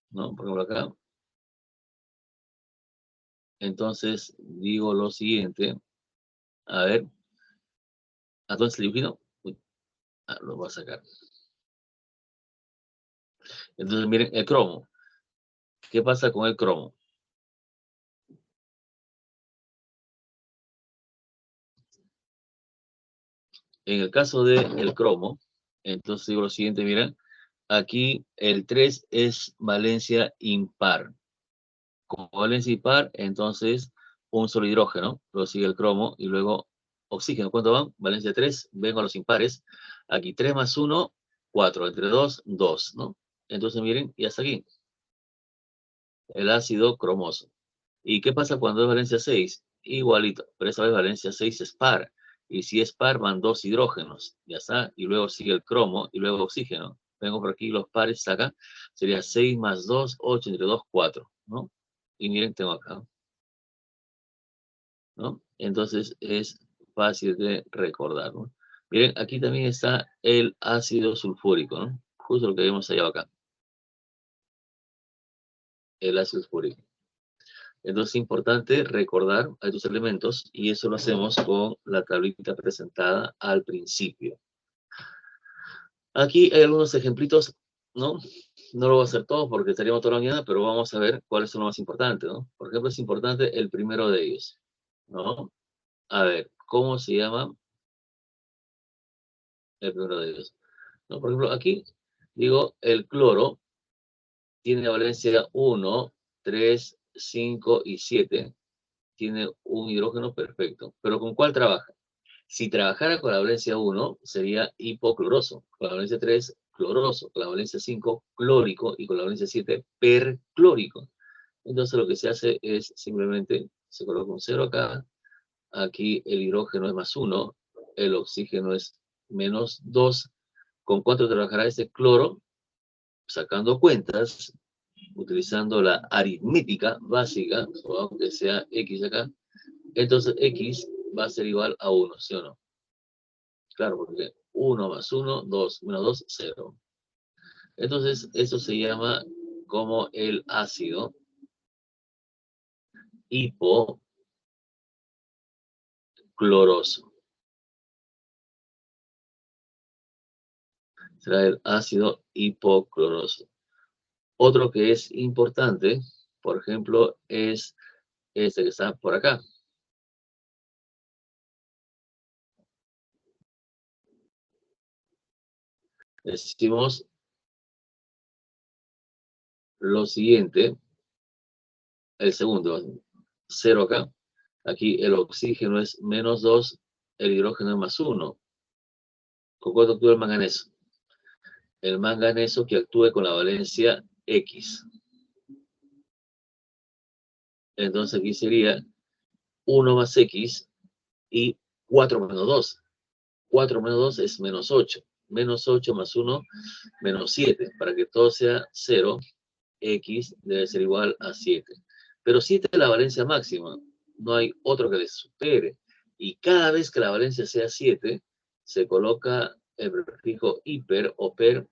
¿no? Por ejemplo acá. Entonces digo lo siguiente. A ver, entonces el dibujito, uy, lo voy a sacar. Entonces miren, el cromo. ¿Qué pasa con el cromo? En el caso del cromo, entonces digo lo siguiente, miren, aquí el 3 es valencia impar. Como valencia impar, entonces un solo hidrógeno, luego sigue el cromo y luego oxígeno. ¿Cuánto van? Valencia 3, vengo a los impares. Aquí 3 más 1, 4, entre 2, 2, ¿no? Entonces miren, y hasta aquí, el ácido cromoso. ¿Y qué pasa cuando es valencia 6? Igualito, pero esta vez valencia 6 es par. Y si es par, van dos hidrógenos, ya está. Y luego sigue el cromo y luego oxígeno. Vengo por aquí, los pares acá. Sería 6 más 2, 8, entre 2, 4, ¿no? Y miren, tengo acá, ¿no? Entonces es fácil de recordar, ¿no? Miren, aquí también está el ácido sulfúrico, ¿no? Justo lo que vimos allá acá. El ácido sulfúrico. Entonces es importante recordar a estos elementos y eso lo hacemos con la tablita presentada al principio. Aquí hay algunos ejemplitos, ¿no? No lo voy a hacer todo porque estaríamos toda la mañana, pero vamos a ver cuáles son los más importantes, ¿no? Por ejemplo, es importante el primero de ellos, ¿no? A ver, ¿cómo se llama el primero de ellos? ¿No? Por ejemplo, aquí digo el cloro tiene valencia 1, 3, 5 y 7. Tiene un hidrógeno perfecto. ¿Pero con cuál trabaja? Si trabajara con la valencia 1, sería hipocloroso. Con la valencia 3, cloroso. Con la valencia 5, clórico. Y con la valencia 7, perclórico. Entonces lo que se hace es simplemente se coloca un 0 acá. Aquí el hidrógeno es más 1. El oxígeno es menos 2. ¿Con cuánto trabajará este cloro? Sacando cuentas, utilizando la aritmética básica, o aunque sea X acá, entonces X va a ser igual a 1, ¿sí o no? Claro, porque 1 más 1, 2, 1, 2, 0. Entonces, eso se llama como el ácido hipocloroso. Será el ácido hipocloroso. Otro que es importante, por ejemplo, es este que está por acá. Decimos lo siguiente, el segundo, 0 acá. Aquí el oxígeno es menos 2, el hidrógeno es más 1. ¿Con cuánto actúa el manganeso? El manganeso que actúe con la valencia X. Entonces aquí sería 1 más X y 4 menos 2. 4 menos 2 es menos 8. Menos 8 más 1, menos 7. Para que todo sea 0, X debe ser igual a 7. Pero 7 es la valencia máxima. No hay otro que le supere. Y cada vez que la valencia sea 7, se coloca el prefijo hiper o per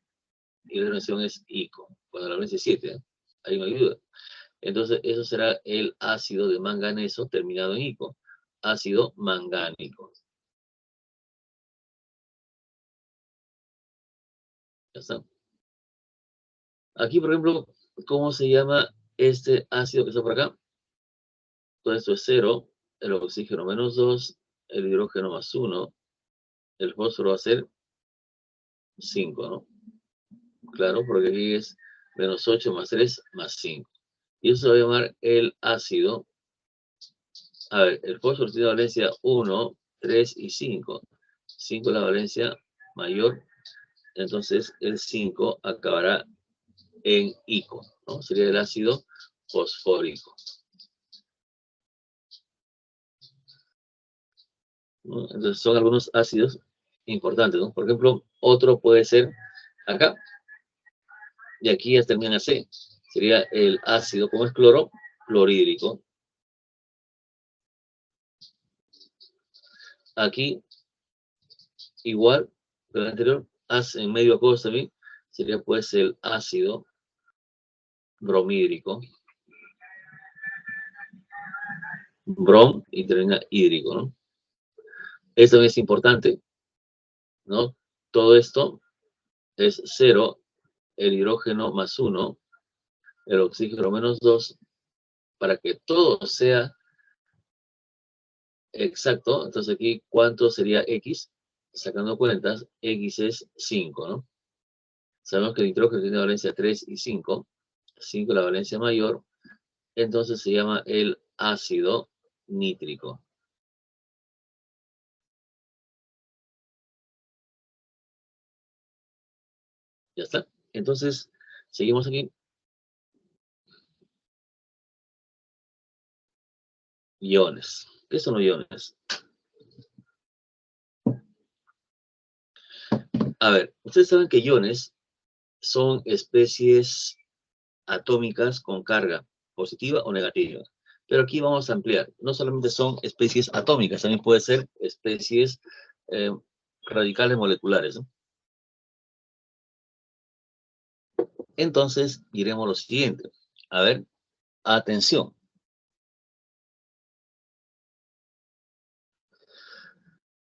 y la relación es ico. Cuando la valencia es 7, ahí no hay duda. Entonces, eso será el ácido de manganeso terminado en ico. Ácido mangánico. Ya está. Aquí, por ejemplo, ¿cómo se llama este ácido que está por acá? Todo esto es 0, el oxígeno menos 2, el hidrógeno más 1, el fósforo va a ser 5, ¿no? Claro, porque aquí es menos 8 más 3 más 5. Y eso se va a llamar el ácido. A ver, el fósforo tiene valencia 1, 3 y 5. 5 es la valencia mayor. Entonces el 5 acabará en ico, ¿no? Sería el ácido fosfórico, ¿no? Entonces son algunos ácidos importantes, ¿no? Por ejemplo, otro puede ser acá, y aquí ya termina C. Sería el ácido, como es cloro, clorhídrico. Aquí, igual que el anterior, en medio acuoso también, sería pues el ácido bromhídrico. Brom y termina hídrico, ¿no? Esto también es importante, ¿no? Todo esto es 0, el hidrógeno más 1, el oxígeno menos 2, para que todo sea exacto. Entonces aquí, ¿cuánto sería X? Sacando cuentas, X es 5, ¿no? Sabemos que el nitrógeno tiene valencia 3 y 5. 5 la valencia mayor. Entonces se llama el ácido nítrico. Ya está. Entonces, seguimos aquí. Iones. ¿Qué son los iones? A ver, ustedes saben que iones son especies atómicas con carga positiva o negativa. Pero aquí vamos a ampliar. No solamente son especies atómicas, también puede ser especies eh, radicales moleculares, ¿no? Entonces, diremos lo siguiente. A ver, atención.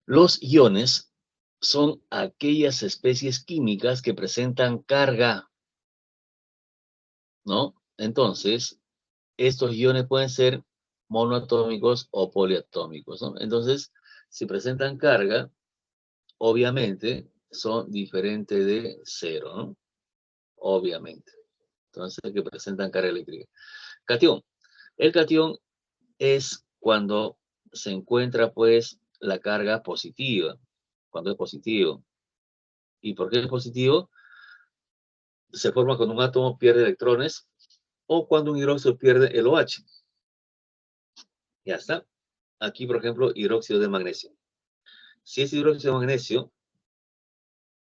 Los iones son aquellas especies químicas que presentan carga, ¿no? Entonces, estos iones pueden ser monoatómicos o poliatómicos, ¿no? Entonces, si presentan carga, obviamente son diferentes de cero, ¿no? Obviamente. Entonces, que presentan carga eléctrica. Catión. El catión es cuando se encuentra, pues, la carga positiva, cuando es positivo. ¿Y por qué es positivo? Se forma cuando un átomo pierde electrones o cuando un hidróxido pierde el OH. Ya está. Aquí, por ejemplo, hidróxido de magnesio. Si es hidróxido de magnesio,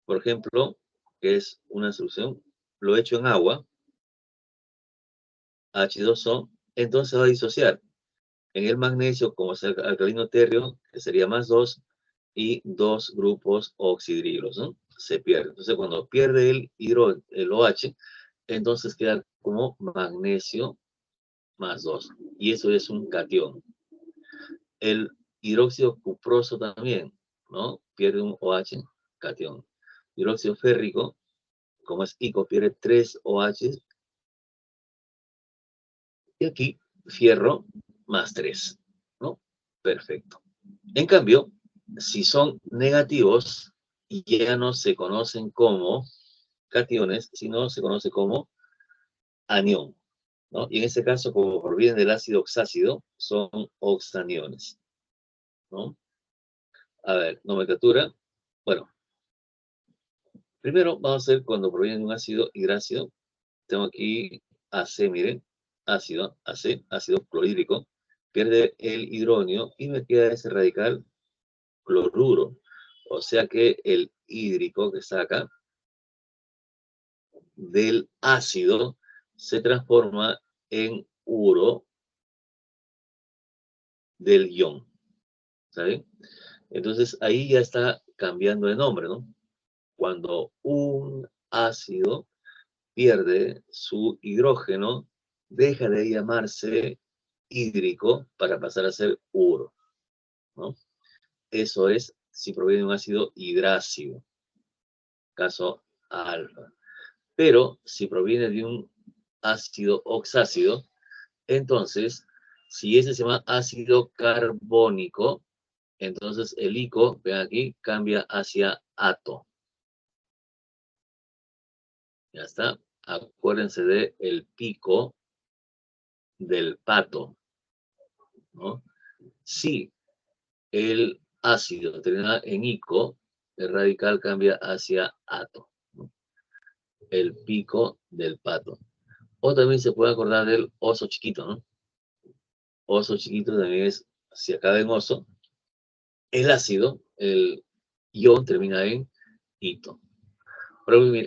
por ejemplo, que es una solución, lo echo en agua, H2O, entonces va a disociar en el magnesio como es el alcalino térreo, que sería más 2, y 2 grupos oxidrilos, ¿no? Se pierde. Entonces, cuando pierde el OH, entonces queda como magnesio más 2. Y eso es un catión. El hidróxido cuproso también, ¿no? Pierde un OH, catión. Hidróxido férrico, como es ICO, pierde 3 OH. Y aquí, fierro más 3, ¿no? Perfecto. En cambio, si son negativos, ya no se conocen como cationes, sino se conoce como anión, ¿no? Y en este caso, como provienen del ácido oxácido, son oxaniones, ¿no? A ver, nomenclatura. Bueno, primero vamos a ver cuando proviene de un ácido hidrácido. Tengo aquí AC, miren, ácido, AC, ácido clorhídrico, pierde el hidróneo y me queda ese radical cloruro. O sea que el hídrico que está acá, del ácido, se transforma en uro del ion, ¿saben? Entonces ahí ya está cambiando de nombre, ¿no? Cuando un ácido pierde su hidrógeno, deja de llamarse hídrico para pasar a ser uro, ¿no? Eso es si proviene de un ácido hidrácido, caso alfa. Pero si proviene de un ácido oxácido, entonces, si ese se llama ácido carbónico, entonces el ico, vean aquí, cambia hacia ato. Ya está. Acuérdense de el pico del pato, ¿no? Si el ácido termina en ico, el radical cambia hacia ato, ¿no? El pico del pato. O también se puede acordar del oso chiquito, ¿no? Oso chiquito también es, si acaba en oso, el ácido, el ion termina en ito.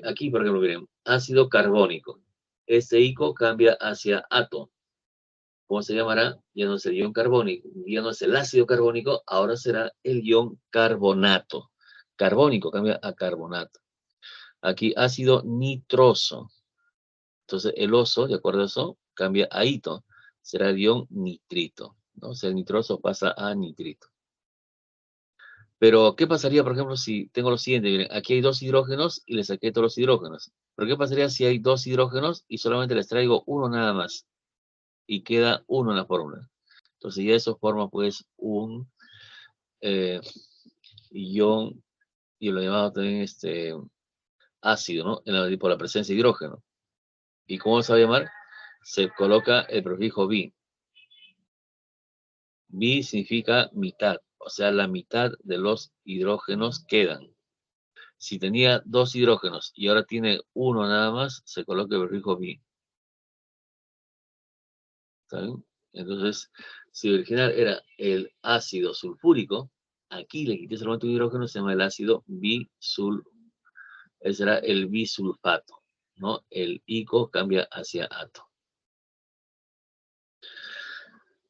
Aquí, por ejemplo, miren, ácido carbónico. Este ico cambia hacia ato. ¿Cómo se llamará? Ya no es el ion carbónico, ya no es el ácido carbónico, ahora será el ion carbonato. Carbónico cambia a carbonato. Aquí ácido nitroso. Entonces el oso, de acuerdo a eso, cambia a ito. Será el ion nitrito, ¿no? O sea, el nitroso pasa a nitrito. Pero, ¿qué pasaría, por ejemplo, si tengo lo siguiente? Miren, aquí hay dos hidrógenos y le saqué todos los hidrógenos. Pero, ¿qué pasaría si hay dos hidrógenos y solamente les traigo uno nada más? Y queda uno en la fórmula. Entonces, ya eso forma, pues, un ion, y lo llamamos también ácido, ¿no? Por la presencia de hidrógeno. ¿Y cómo se va a llamar? Se coloca el prefijo bi. Bi significa mitad, o sea, la mitad de los hidrógenos quedan. Si tenía dos hidrógenos y ahora tiene uno nada más, se coloca el prefijo bi. ¿Está bien? Entonces, si el original era el ácido sulfúrico, aquí le quité solamente un hidrógeno, se llama el ácido bisul. Ese será el bisulfato, ¿no? El ico cambia hacia ato.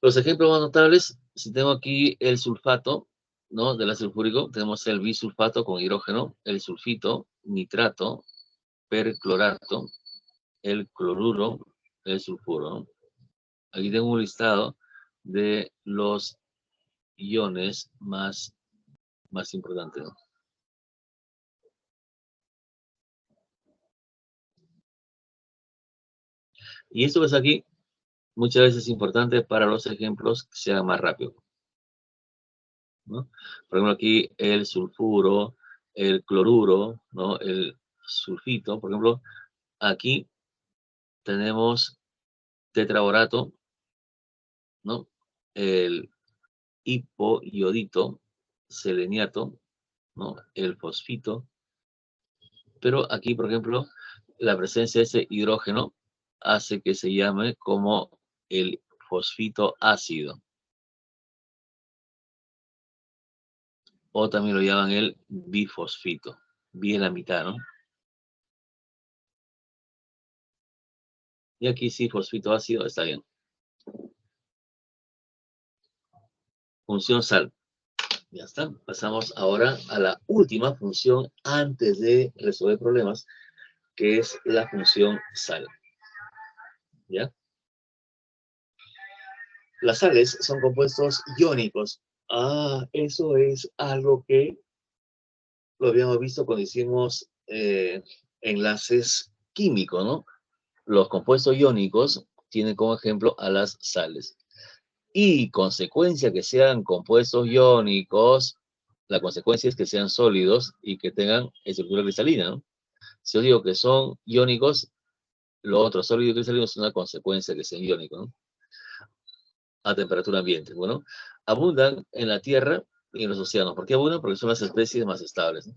Los ejemplos más notables, si tengo aquí el sulfato, ¿no? Del ácido sulfúrico, tenemos el bisulfato con hidrógeno, el sulfito, nitrato, perclorato, el cloruro, el sulfuro, ¿no? Aquí tengo un listado de los iones más importantes, ¿no? Y esto que es aquí, muchas veces es importante para los ejemplos que sean más rápido, ¿no? Por ejemplo, aquí el sulfuro, el cloruro, ¿no? El sulfito, por ejemplo, aquí tenemos tetraborato, ¿no? El hipoiodito, seleniato, ¿no? El fosfito. Pero aquí, por ejemplo, la presencia de ese hidrógeno hace que se llame como el fosfito ácido. O también lo llaman el bifosfito. Bi es la mitad, ¿no? Y aquí sí, fosfito ácido está bien. Función sal. Ya está. Pasamos ahora a la última función antes de resolver problemas, que es la función sal. ¿Ya? Las sales son compuestos iónicos. Ah, eso es algo que lo habíamos visto cuando hicimos enlaces químicos, ¿no? Los compuestos iónicos tienen como ejemplo a las sales. Y consecuencia que sean compuestos iónicos, la consecuencia es que sean sólidos y que tengan estructura cristalina, ¿no? Si yo digo que son iónicos, lo otro, sólido y cristalino, es una consecuencia que sean iónicos, ¿no? A temperatura ambiente. Bueno, abundan en la Tierra y en los océanos. ¿Por qué abundan? Porque son las especies más estables, ¿no?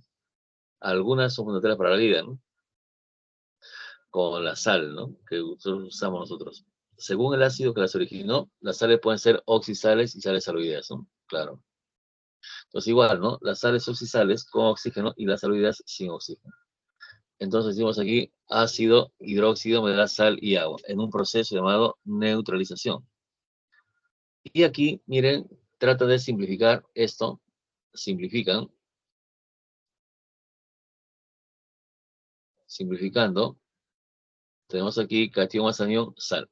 Algunas son fundamentales para la vida, ¿no? Como la sal, ¿no? Que usamos nosotros. Según el ácido que las originó, las sales pueden ser oxisales y sales saloideas, ¿no? Claro. Entonces igual, ¿no? Las sales oxisales con oxígeno y las saloideas sin oxígeno. Entonces decimos aquí ácido, hidróxido, me da sal y agua en un proceso llamado neutralización. Y aquí, miren, trata de simplificar esto. Simplifican. Simplificando. Tenemos aquí cation más anión, sal.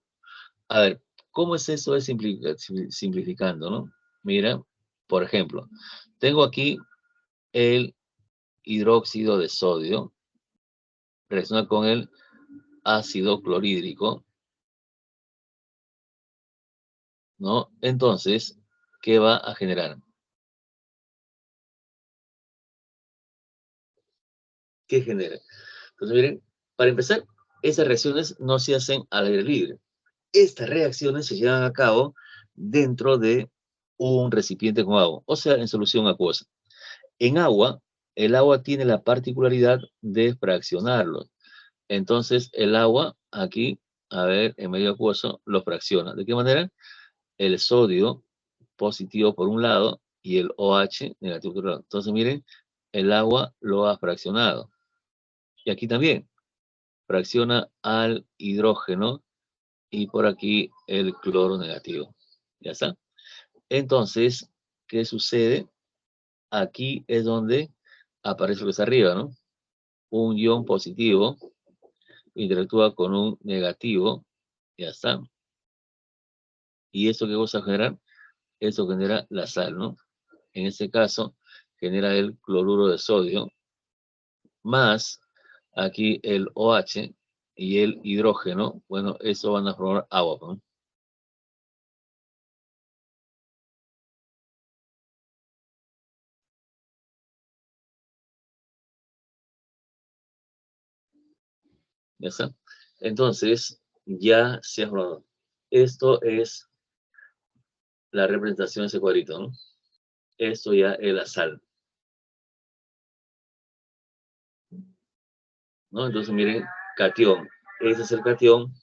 A ver, ¿cómo es eso de simplificando, no? Mira, por ejemplo, tengo aquí el hidróxido de sodio, reacciona con el ácido clorhídrico, ¿no? Entonces, ¿qué va a generar? ¿Qué genera? Entonces, miren, Para empezar, esas reacciones no se hacen al aire libre. Estas reacciones se llevan a cabo dentro de un recipiente con agua, o sea, en solución acuosa. En agua, el agua tiene la particularidad de fraccionarlo. Entonces, el agua aquí, a ver, en medio acuoso, lo fracciona. ¿De qué manera? El sodio positivo por un lado y el OH negativo por otro lado. Entonces, miren, el agua lo ha fraccionado. Y aquí también fracciona al hidrógeno y por aquí el cloro negativo. ¿Ya está? Entonces, ¿qué sucede? Aquí es donde aparece lo que está arriba, ¿no? Un ion positivo interactúa con un negativo, ya está. ¿Y eso qué cosa genera? Eso genera la sal, ¿no? En este caso, genera el cloruro de sodio, más aquí el OH y el hidrógeno. Bueno, eso van a formar agua, ¿no? ¿Ya está? Entonces, ya se ha formado. Esto es la representación de ese cuadrito, ¿no? Esto ya es la sal, ¿no? Entonces, miren, catión. Ese es el catión.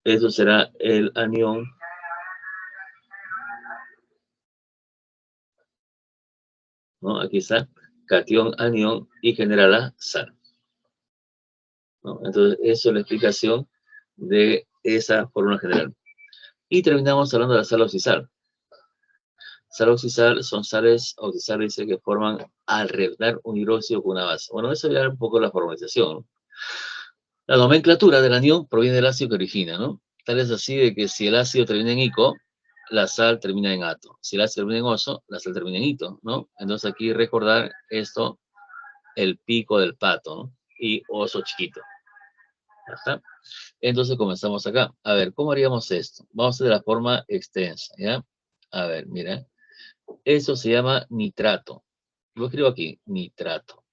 Eso será el anión, ¿no? Aquí está, catión, anión y genera la sal, ¿no? Entonces, eso es la explicación de esa fórmula general. Y terminamos hablando de la sal oxisal. Sal oxisal son sales oxisales que forman alrededor un hidróxido con una base. Bueno, eso ya es un poco la formalización, ¿no? La nomenclatura del anión proviene del ácido que origina, ¿no? Tal es así de que si el ácido termina en ico, la sal termina en ato. Si el ácido termina en oso, la sal termina en ito, ¿no? Entonces aquí recordar esto, el pico del pato, ¿no? Y oso chiquito. ¿Ya está? Entonces comenzamos acá. A ver, ¿cómo haríamos esto? Vamos a hacer de la forma extensa, ¿ya? A ver, mira. Eso se llama nitrato. Lo escribo aquí, nitrato.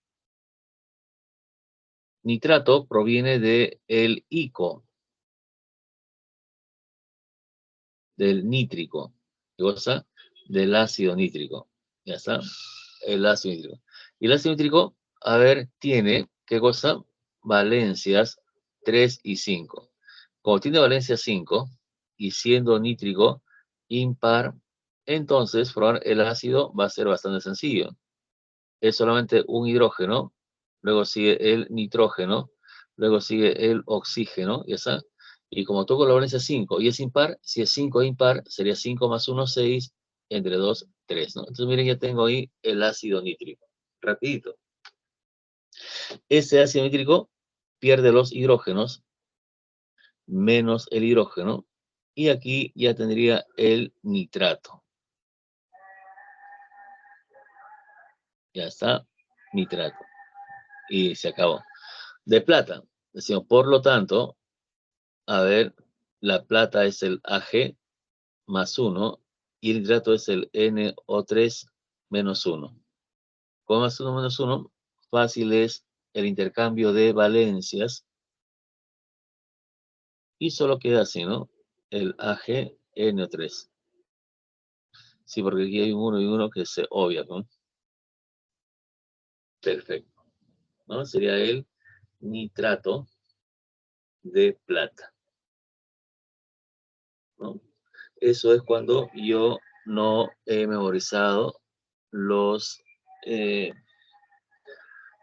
Nitrato proviene de el ico, del nítrico. ¿Qué cosa? Del ácido nítrico. ¿Ya está? El ácido nítrico. Y el ácido nítrico, a ver, tiene, ¿qué cosa? Valencias 3 y 5. Como tiene valencia 5 y siendo nítrico impar, entonces formar el ácido va a ser bastante sencillo. Es solamente un hidrógeno, luego sigue el nitrógeno, luego sigue el oxígeno, ¿ya está? Y como toco la valencia 5 y es impar, si es 5 impar, sería 5 más 1, 6, entre 2, 3, ¿no? Entonces miren, ya tengo ahí el ácido nítrico. Rapidito. Ese ácido nítrico pierde los hidrógenos menos el hidrógeno y aquí ya tendría el nitrato. Ya está, nitrato. Y se acabó. De plata. Decimos, por lo tanto, a ver, la plata es el Ag más 1 y el nitrato es el NO3 menos 1. Con más 1 menos 1, fácil es el intercambio de valencias y solo queda así, ¿no? El AgNO3. Sí, porque aquí hay un 1 y 1 que se obvia, ¿no? Perfecto, ¿no? Sería el nitrato de plata, ¿no? Eso es cuando yo no he memorizado los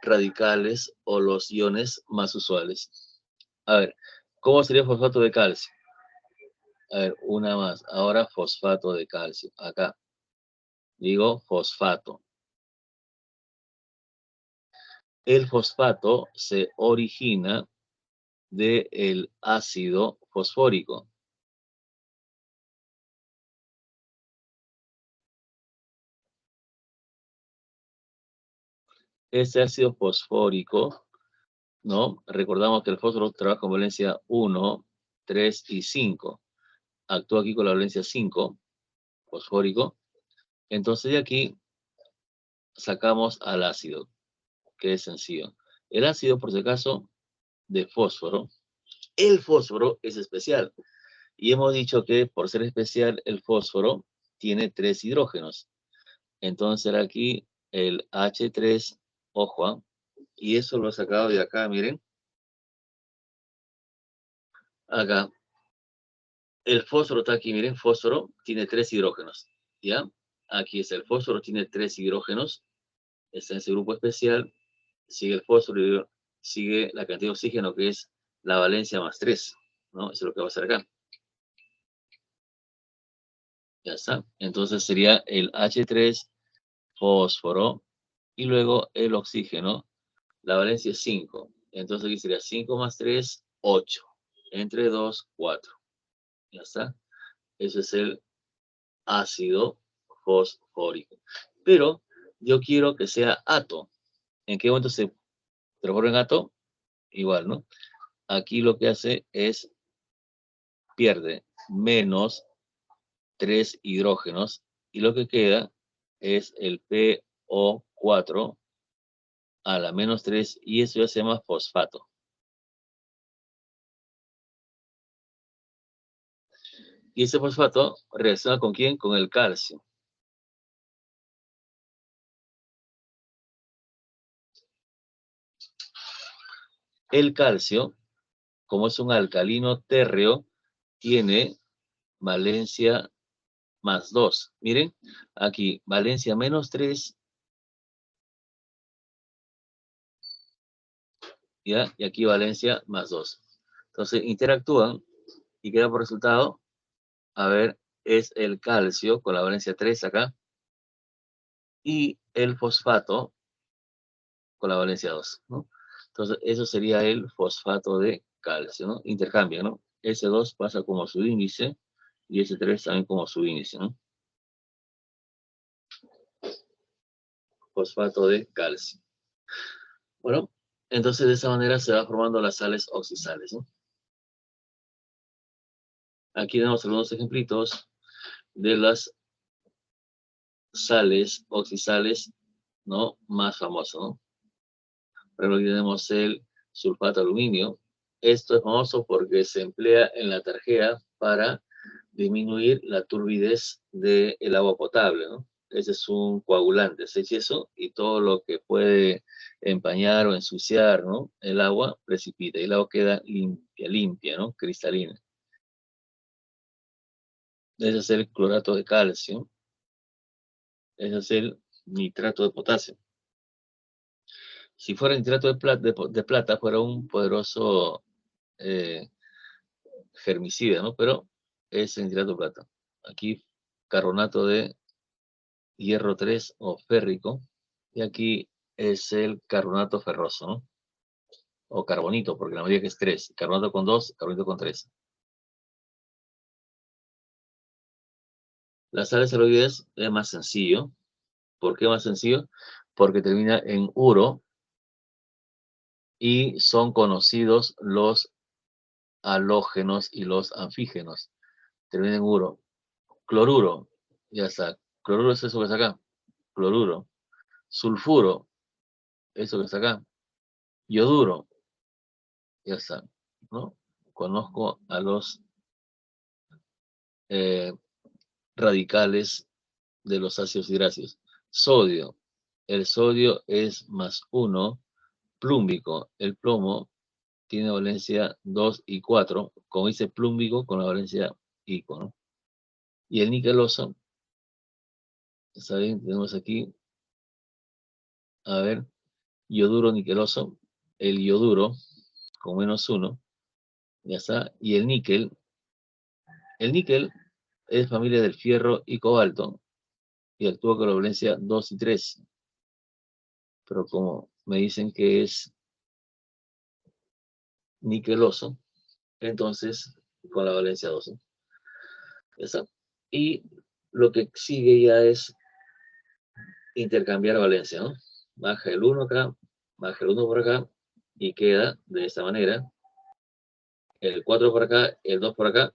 radicales o los iones más usuales. A ver, ¿cómo sería fosfato de calcio? A ver, una más. Ahora fosfato de calcio. Acá digo fosfato. El fosfato se origina del ácido fosfórico. Este ácido fosfórico, ¿no? Recordamos que el fósforo trabaja con valencia 1, 3 y 5. Actúa aquí con la valencia 5, fosfórico, Entonces de aquí sacamos al ácido, que es sencillo. El ácido, por si acaso, de fósforo. El fósforo es especial. Y hemos dicho que por ser especial, el fósforo tiene 3 hidrógenos. Entonces será aquí el H3, ojo, ¿ah? Y eso lo he sacado de acá, miren. Acá. El fósforo está aquí, miren, fósforo tiene 3 hidrógenos. ¿Ya? Aquí es el fósforo, tiene 3 hidrógenos. Está en ese grupo especial. Sigue el fósforo y sigue la cantidad de oxígeno, que es la valencia más 3, ¿no? Eso es lo que va a hacer acá. Ya está. Entonces sería el H3 fósforo y luego el oxígeno. La valencia es 5. Entonces aquí sería 5 más 3, 8. Entre 2, 4. Ya está. Eso es el ácido fosfórico. Pero yo quiero que sea ato. ¿En qué momento se transforma en ato? Igual, ¿no? Aquí lo que hace es pierde menos 3 hidrógenos y lo que queda es el PO4 a la menos 3 y eso ya se llama fosfato. Y ese fosfato reacciona con quién? Con el calcio. El calcio, como es un alcalino térreo, tiene valencia más 2. Miren, aquí valencia menos 3, ¿ya? Y aquí valencia más 2. Entonces interactúan y queda por resultado, a ver, es el calcio con la valencia 3 acá y el fosfato con la valencia 2, ¿no? Entonces eso sería el fosfato de calcio, ¿no? Intercambia, ¿no? S2 pasa como su índice y S3 también como su índice, ¿no? Fosfato de calcio. Bueno, entonces de esa manera se va formando las sales oxisales, ¿no? Aquí tenemos algunos ejemplitos de las sales oxisales, ¿no? Más famosas, ¿no? Por ejemplo, aquí tenemos el sulfato de aluminio. Esto es famoso porque se emplea en la tarjea para disminuir la turbidez del agua potable, ¿no? Ese es un coagulante, se echa eso y todo lo que puede empañar o ensuciar, ¿no? El agua precipita y el agua queda limpia, limpia, ¿no? Cristalina. Ese es el clorato de calcio, ese es el nitrato de potasio. Si fuera nitrato de plata, fuera un poderoso eh, germicida, ¿no? Pero es el nitrato de plata. Aquí carbonato de hierro 3 o férrico. Y aquí es el carbonato ferroso, ¿no? O carbonito, porque la mayoría que es 3. Carbonato con 2, carbonito con 3. Las sales aloides es más sencillo. ¿Por qué más sencillo? Porque termina en uro y son conocidos los halógenos y los anfígenos. Termina en uro. Cloruro, ya está. Cloruro es eso que está acá. Cloruro. Sulfuro, eso que está acá. Yoduro, ya está, ¿no? Conozco a los eh, radicales de los ácidos y grasos. Sodio, el sodio es más 1. Plúmbico, el plomo tiene valencia 2 y 4, como dice plúmbico con la valencia ICO, ¿no? Y el niqueloso, ¿está bien? Tenemos aquí, a ver, yoduro niqueloso, el yoduro con menos 1, ya está, y el níquel es familia del fierro y cobalto y actúa con la valencia 2 y 3, pero como me dicen que es niqueloso, entonces con la valencia 2, ¿no? ¿Está? Y lo que sigue ya es intercambiar valencia, ¿no? Baja el 1 acá, baja el 1 por acá y queda de esta manera el 4 por acá, el 2 por acá,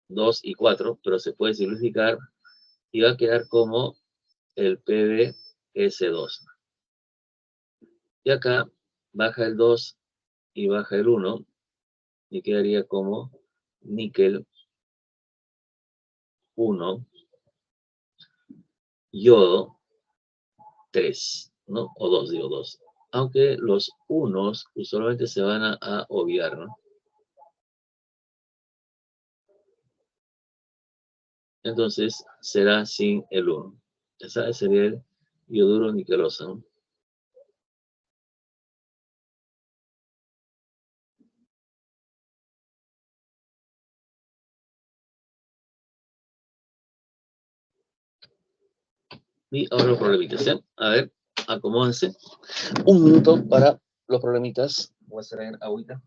2 y 4, pero se puede simplificar y va a quedar como el PbS2. Y acá baja el 2 y baja el 1 y quedaría como níquel 1, yodo 3, ¿no? O 2, digo 2. Aunque los unos usualmente se van a obviar, ¿no? Entonces será sin el 1. Esa sería el yoduro niqueloso, ¿no? Y ahora los problemitas, ¿eh? A ver, acomódense. Un minuto para los problemitas. Voy a traer agüita.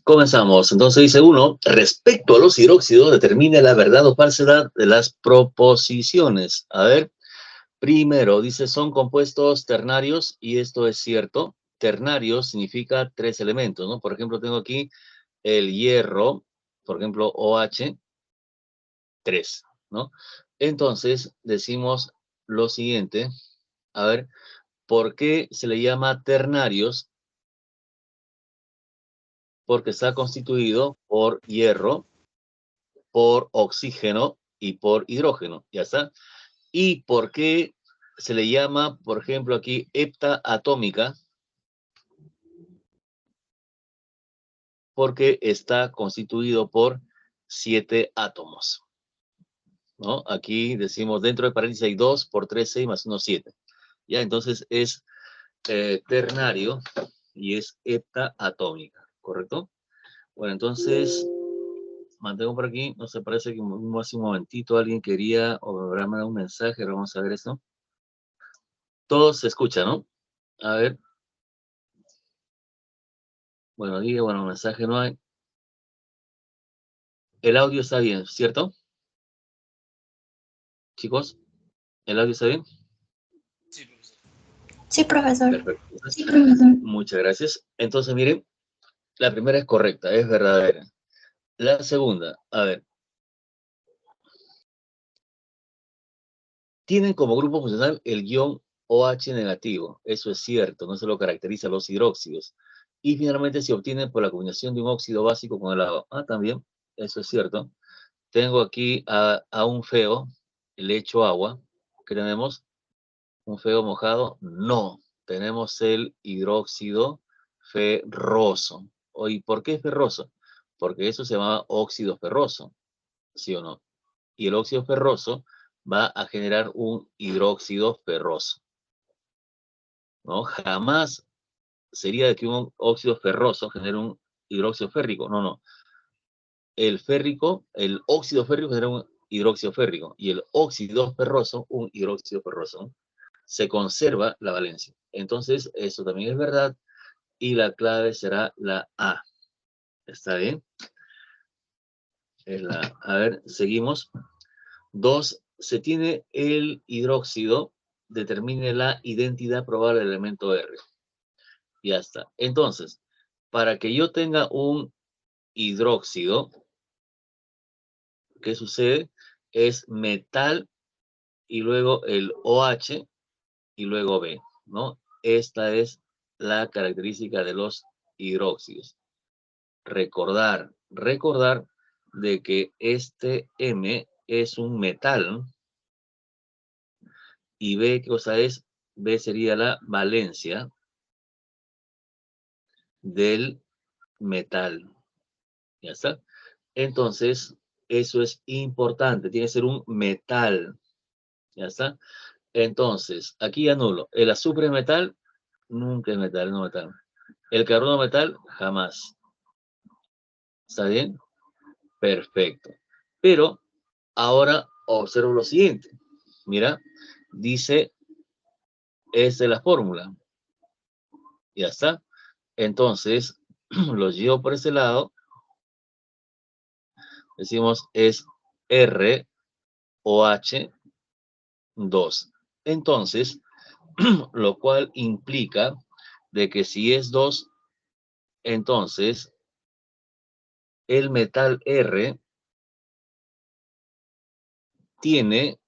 Comenzamos. Entonces dice uno, respecto a los hidróxidos, determine la verdad o falsedad de las proposiciones. A ver, primero dice, son compuestos ternarios y esto es cierto. Ternario significa 3 elementos, ¿no? Por ejemplo, tengo aquí el hierro, por ejemplo, OH, 3, ¿no? Entonces decimos lo siguiente, a ver, ¿por qué se le llama ternarios? Porque está constituido por hierro, por oxígeno y por hidrógeno, ya está. ¿Y por qué se le llama, por ejemplo, aquí heptaatómica? Porque está constituido por 7 átomos, ¿no? Aquí decimos dentro de paréntesis hay 2 por 3, 6 más 1, 7. Ya, entonces es ternario y es heptaatómica, ¿correcto? Bueno, entonces mantengo por aquí, no sé, parece que hace un momentito alguien quería o me habrá mandado un mensaje, vamos a ver esto. Todo se escucha, ¿no? A ver. Bueno, diga, bueno, mensaje no hay. El audio está bien, ¿cierto? Chicos, ¿el audio está bien? Sí, profesor. Perfecto. Sí, profesor. Muchas gracias. Entonces, miren, la primera es correcta, es verdadera. La segunda, a ver. Tienen como grupo funcional el guión OH negativo. Eso es cierto, no se lo caracteriza a los hidróxidos. Y finalmente se obtienen por la combinación de un óxido básico con el agua. Ah, también, eso es cierto. Tengo aquí a un feo, le echo agua. ¿Qué tenemos? ¿Un feo mojado? No. Tenemos el hidróxido ferroso. ¿Y por qué ferroso? Porque eso se llama óxido ferroso, ¿sí o no? Y el óxido ferroso va a generar un hidróxido ferroso, ¿no? Jamás sería de que un óxido ferroso genere un hidróxido férrico. No, no. El óxido férrico genera un hidróxido férrico y el óxido ferroso, un hidróxido ferroso. Se conserva la valencia. Entonces, eso también es verdad y la clave será la A. ¿Está bien? Es la A. A ver, seguimos. 2. Se tiene el hidróxido, determine la identidad probable del elemento R. Ya está. Entonces, para que yo tenga un hidróxido, ¿qué sucede? Es metal y luego el OH y luego B, ¿no? Esta es la característica de los hidróxidos. Recordar de que este M es un metal, ¿no? Y B, ¿qué cosa es? B sería la valencia del metal. ¿Ya está? Entonces, eso es importante. Tiene que ser un metal. ¿Ya está? Entonces, aquí anulo. El azufre es metal, nunca es metal, no metal. El carbono metal, jamás. ¿Está bien? Perfecto. Pero ahora observo lo siguiente. Mira, dice, es de la fórmula. Ya está. Entonces, lo llevo por ese lado. Decimos es ROH2. Entonces, lo cual implica de que si es 2, entonces el metal R tiene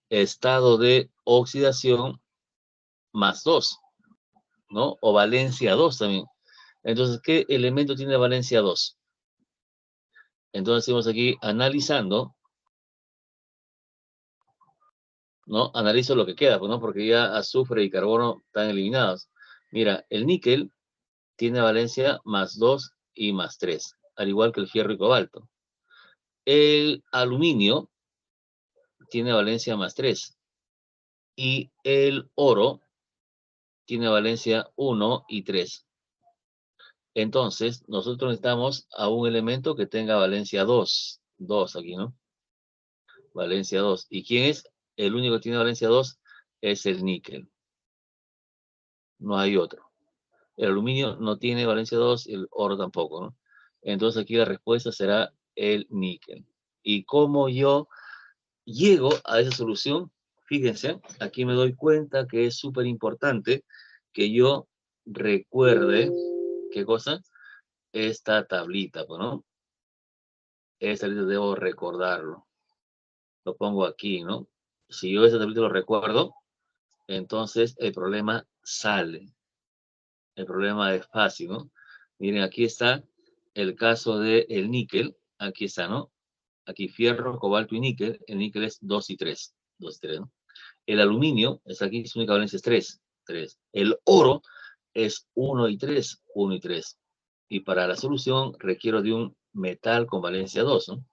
estado de oxidación más 2, ¿no? O valencia 2 también. Entonces, ¿qué elemento tiene valencia 2? Entonces, decimos aquí, analizando, ¿no? Analizo lo que queda, pues, ¿no? Porque ya azufre y carbono están eliminados. Mira, el níquel tiene valencia más 2 y más 3, al igual que el fierro y cobalto. El aluminio tiene valencia más 3 y el oro tiene valencia 1 y 3. Entonces, nosotros necesitamos a un elemento que tenga valencia 2. 2 aquí, ¿no? Valencia 2. ¿Y quién es? El único que tiene valencia 2 es el níquel. No hay otro. El aluminio no tiene valencia 2, el oro tampoco, ¿no? Entonces aquí la respuesta será el níquel. ¿Y cómo yo llego a esa solución? Fíjense, aquí me doy cuenta que es súper importante que yo recuerde, ¿qué cosa? Esta tablita, ¿no? Esta tablita debo recordarlo. Lo pongo aquí, ¿no? Si yo esa tablita lo recuerdo, entonces el problema sale. El problema es fácil, ¿no? Miren, aquí está el caso del níquel. Aquí está, ¿no? Aquí fierro, cobalto y níquel. El níquel es 2 y 3. 2 y 3, ¿no? El aluminio, es aquí, su única valencia es 3. 3. El oro es 1 y 3. 1 y 3. Y para la solución requiero de un metal con valencia 2, ¿no?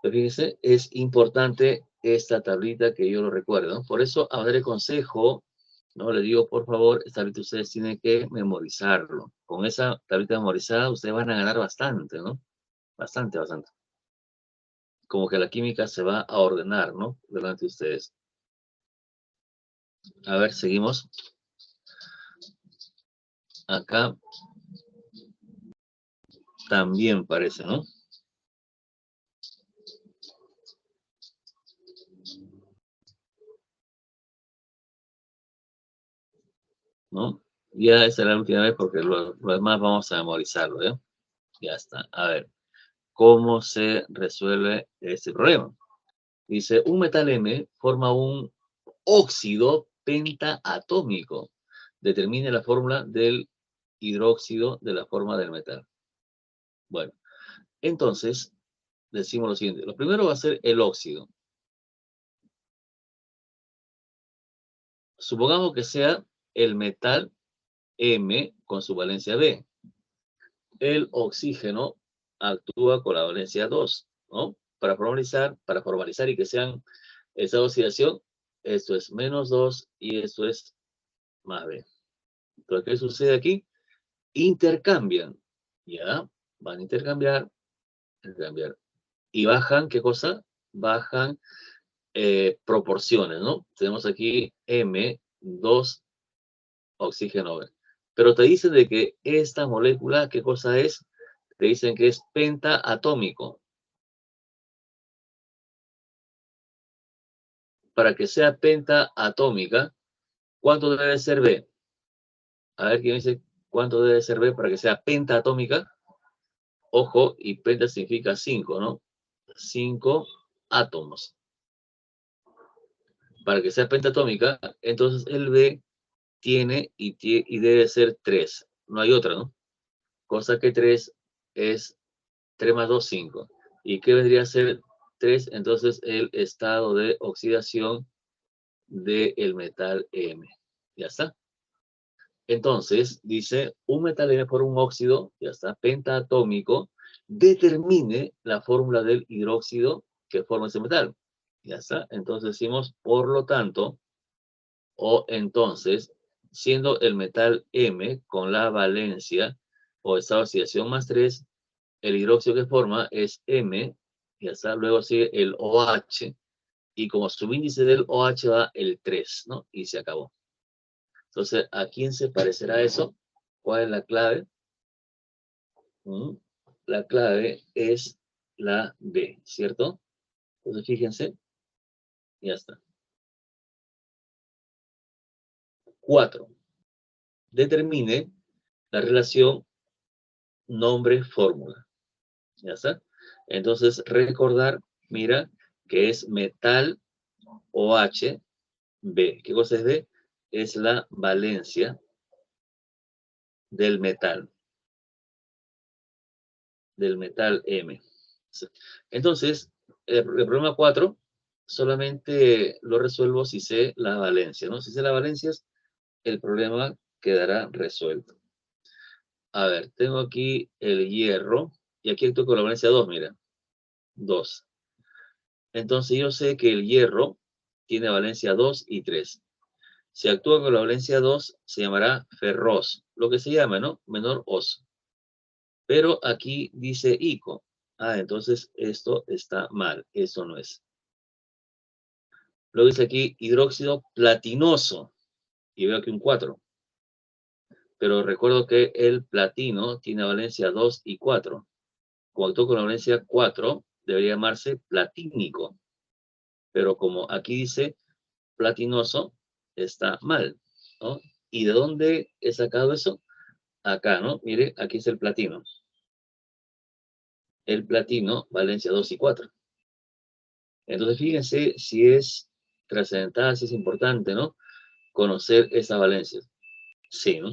Pero fíjense, es importante esta tablita que yo lo recuerdo, ¿no? Por eso, a ver el consejo, no le digo, por favor, esta tablita ustedes tienen que memorizarlo. Con esa tablita memorizada, ustedes van a ganar bastante, ¿no? Bastante, bastante. Como que la química se va a ordenar, ¿no? Delante de ustedes. A ver, seguimos. Acá también parece, ¿no? ¿No? Ya esa es la última vez porque lo demás vamos a memorizarlo, ¿eh? Ya está. A ver, ¿cómo se resuelve este problema? Dice, un metal M forma un óxido pentaatómico. Determine la fórmula del hidróxido de la forma del metal. Bueno, entonces decimos lo siguiente. Lo primero va a ser el óxido. Supongamos que sea el metal M con su valencia B. El oxígeno actúa con la valencia 2, ¿no? Para formalizar y que sean esa oxidación, esto es menos 2 y esto es más B. Entonces, ¿qué sucede aquí? Intercambian, ¿ya? Van a intercambiar. Y bajan, ¿qué cosa? Bajan proporciones, ¿no? Tenemos aquí M2 oxígeno B. Pero te dicen de que esta molécula, ¿qué cosa es? Te dicen que es pentaatómico. Para que sea pentaatómica, ¿cuánto debe ser B? A ver quién dice cuánto debe ser B para que sea pentaatómica. Ojo, y penta significa 5, ¿no? 5 átomos. Para que sea pentatómica, entonces el B tiene y debe ser 3. No hay otra, ¿no? Cosa que 3 es 3 más 2, 5. ¿Y qué vendría a ser 3? Entonces, el estado de oxidación del metal M. Ya está. Entonces, dice, un metal M por un óxido, ya está, pentaatómico, determine la fórmula del hidróxido que forma ese metal. Ya está. Entonces decimos, por lo tanto, o entonces, siendo el metal M con la valencia o estado de oxidación más 3, el hidróxido que forma es M, ya está, luego sigue el OH, y como subíndice del OH va el 3, ¿no? Y se acabó. Entonces, ¿a quién se parecerá eso? ¿Cuál es la clave? La clave es la B, ¿cierto? Entonces, fíjense, ya está. 4. Determine la relación nombre-fórmula. ¿Ya está? Entonces, recordar, mira, que es metal OH B. ¿Qué cosa es B? Es la valencia del metal M. Entonces, el problema 4 solamente lo resuelvo si sé la valencia, ¿no? Si sé la valencia, el problema quedará resuelto. A ver, tengo aquí el hierro, y aquí actúo con la valencia 2, mira, 2. Entonces yo sé que el hierro tiene valencia 2 y 3. Si actúa con la valencia 2, se llamará ferroso, lo que se llama, ¿no? Menor oso. Pero aquí dice ico. Ah, entonces esto está mal, eso no es. Luego dice aquí hidróxido platinoso, y veo aquí un 4. Pero recuerdo que el platino tiene valencia 2 y 4. Cuando actúa con la valencia 4, debería llamarse platínico. Pero como aquí dice platinoso, está mal, ¿no? ¿Y de dónde he sacado eso? Acá, ¿no? Mire, aquí es el platino. El platino, valencia 2 y 4. Entonces, fíjense si es trascendental, si es importante, ¿no? Conocer esa valencia. Sí, ¿no?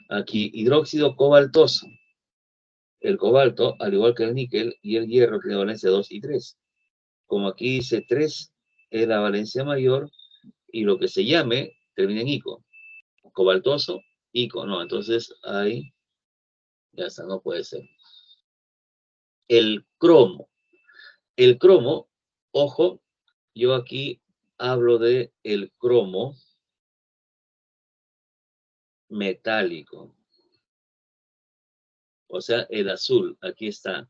Aquí, hidróxido cobaltoso. El cobalto, al igual que el níquel y el hierro, tiene valencia 2 y 3. Como aquí dice 3, es la valencia mayor, y lo que se llame termina en ico. Cobaltoso, ico, no. Entonces, ahí ya está, no puede ser. El cromo. El cromo, ojo, yo aquí hablo de el cromo metálico. O sea, el azul, aquí está.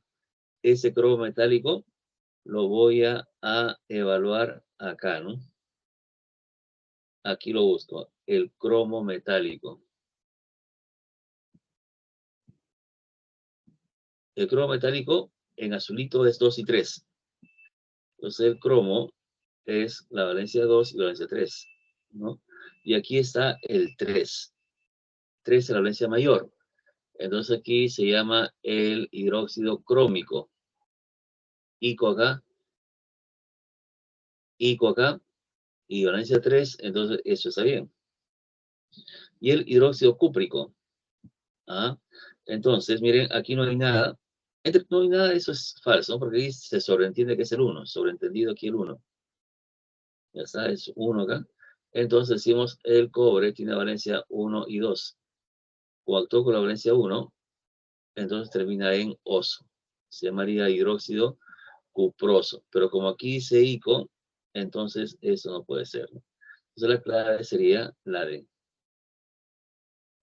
Ese cromo metálico lo voy a evaluar acá, ¿no? Aquí lo busco, el cromo metálico. El cromo metálico en azulito es 2 y 3. Entonces el cromo es la valencia 2 y la valencia 3, ¿no? Y aquí está el 3. 3 es la valencia mayor. Entonces aquí se llama el hidróxido crómico. Ico acá, ico acá, y valencia 3, entonces eso está bien. Y el hidróxido cúprico. ¿Ah? Entonces, miren, aquí no hay nada. No hay nada, eso es falso, ¿no? Porque ahí se sobreentiende que es el 1, sobreentendido aquí el 1. Ya está, es 1 acá. Entonces decimos el cobre tiene valencia 1 y 2. O actuó con la valencia 1, entonces termina en oso. Se llamaría hidróxido cuproso. Pero como aquí dice ico, entonces eso no puede ser, ¿no? Entonces la clave sería la D.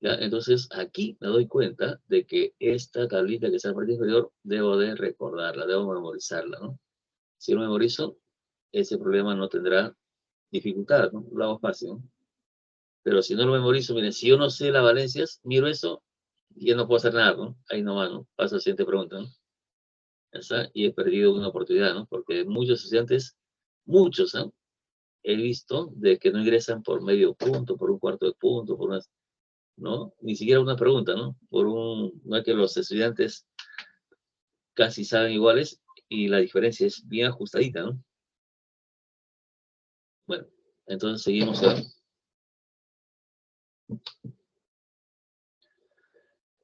¿Ya? Entonces aquí me doy cuenta de que esta tablita que está en la parte inferior debo de recordarla, debo memorizarla, ¿no? Si lo memorizo, ese problema no tendrá dificultad, ¿no? Lo hago fácil, ¿no? Pero si no lo memorizo, miren, si yo no sé las valencias, miro eso y ya no puedo hacer nada, ¿no? Ahí nomás, ¿no? Paso a la siguiente pregunta, ¿no? Ya está, y he perdido una oportunidad, ¿no? Porque muchos estudiantes, muchos, ¿no? He visto de que no ingresan por medio punto, por un cuarto de punto, por unas, ¿no? Ni siquiera una pregunta, ¿no? No es que los estudiantes casi saben iguales y la diferencia es bien ajustadita, ¿no? Bueno, entonces seguimos.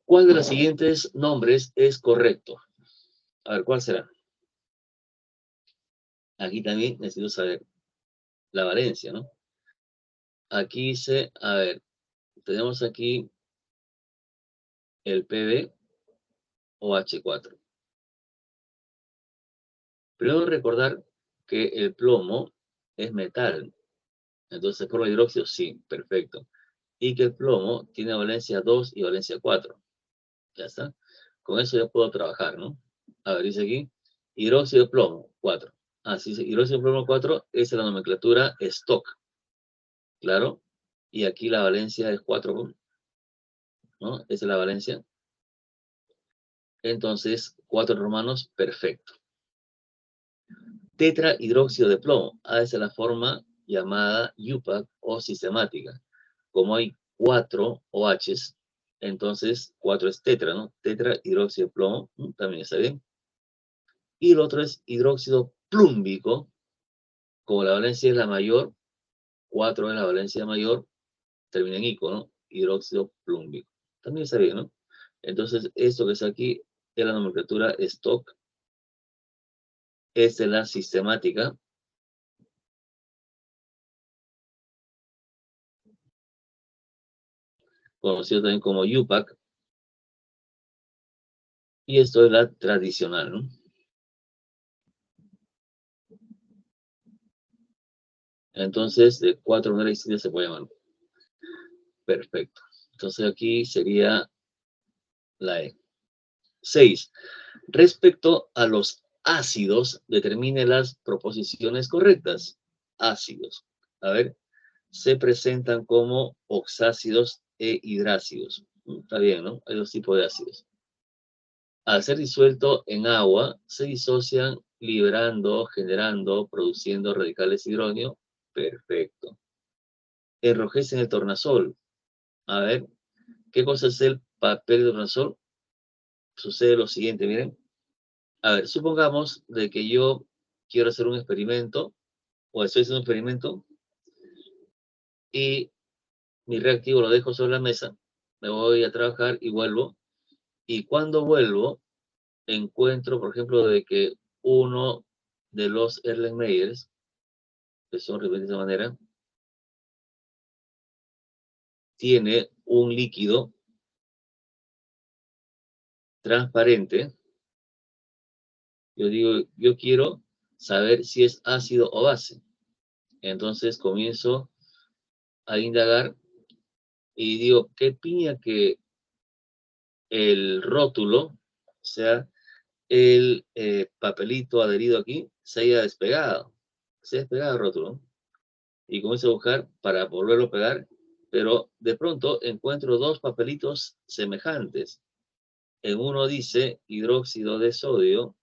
¿Cuál de los siguientes nombres es correcto? A ver, ¿cuál será? Aquí también necesito saber la valencia, ¿no? Aquí dice, a ver, tenemos aquí el PB o H4. Primero recordar que el plomo es metal. Entonces, forma hidróxido, sí, perfecto. Y que el plomo tiene valencia 2 y valencia 4. Ya está. Con eso ya puedo trabajar, ¿no? A ver, dice aquí, hidróxido de plomo, 4. Ah, sí, sí, hidróxido de plomo 4 es la nomenclatura stock, claro. Y aquí la valencia es 4, ¿no? Esa es la valencia. Entonces, 4 romanos, perfecto. Tetrahidróxido de plomo. Ah, esa es la forma llamada UPAC o sistemática. Como hay 4 OHs, entonces 4 es tetra, ¿no? Tetrahidróxido de plomo, también está bien. Y el otro es hidróxido plúmbico. Como la valencia es la mayor, 4 es la valencia mayor, termina en ico, ¿no? Hidróxido plúmbico. También está bien, ¿no? Entonces, esto que está aquí es la nomenclatura stock. Esta es la sistemática, conocido también como UPAC. Y esto es la tradicional, ¿no? Entonces, de 4 maneras distintas se puede llamar. Perfecto. Entonces, aquí sería la E. 6. Respecto a los ácidos, determine las proposiciones correctas. Ácidos. A ver, se presentan como oxácidos e hidrácidos. Está bien, ¿no? Hay dos tipos de ácidos. Al ser disuelto en agua, se disocian liberando, generando, produciendo radicales hidrógeno. Perfecto. Enrojecen el tornasol. A ver, ¿qué cosa es el papel de tornasol? Sucede lo siguiente, miren. A ver, supongamos de que yo quiero hacer un experimento, o estoy haciendo un experimento, y mi reactivo lo dejo sobre la mesa, me voy a trabajar y vuelvo, y cuando vuelvo, encuentro, por ejemplo, de que uno de los Erlenmeyers, que son de esa manera, tiene un líquido transparente. Yo digo, yo quiero saber si es ácido o base. Entonces comienzo a indagar y digo, qué piña que el rótulo, o sea, el papelito adherido aquí, se haya despegado. Se ha despegado el rótulo. Y comienzo a buscar para volverlo a pegar, pero de pronto encuentro dos papelitos semejantes. En uno dice hidróxido de sodio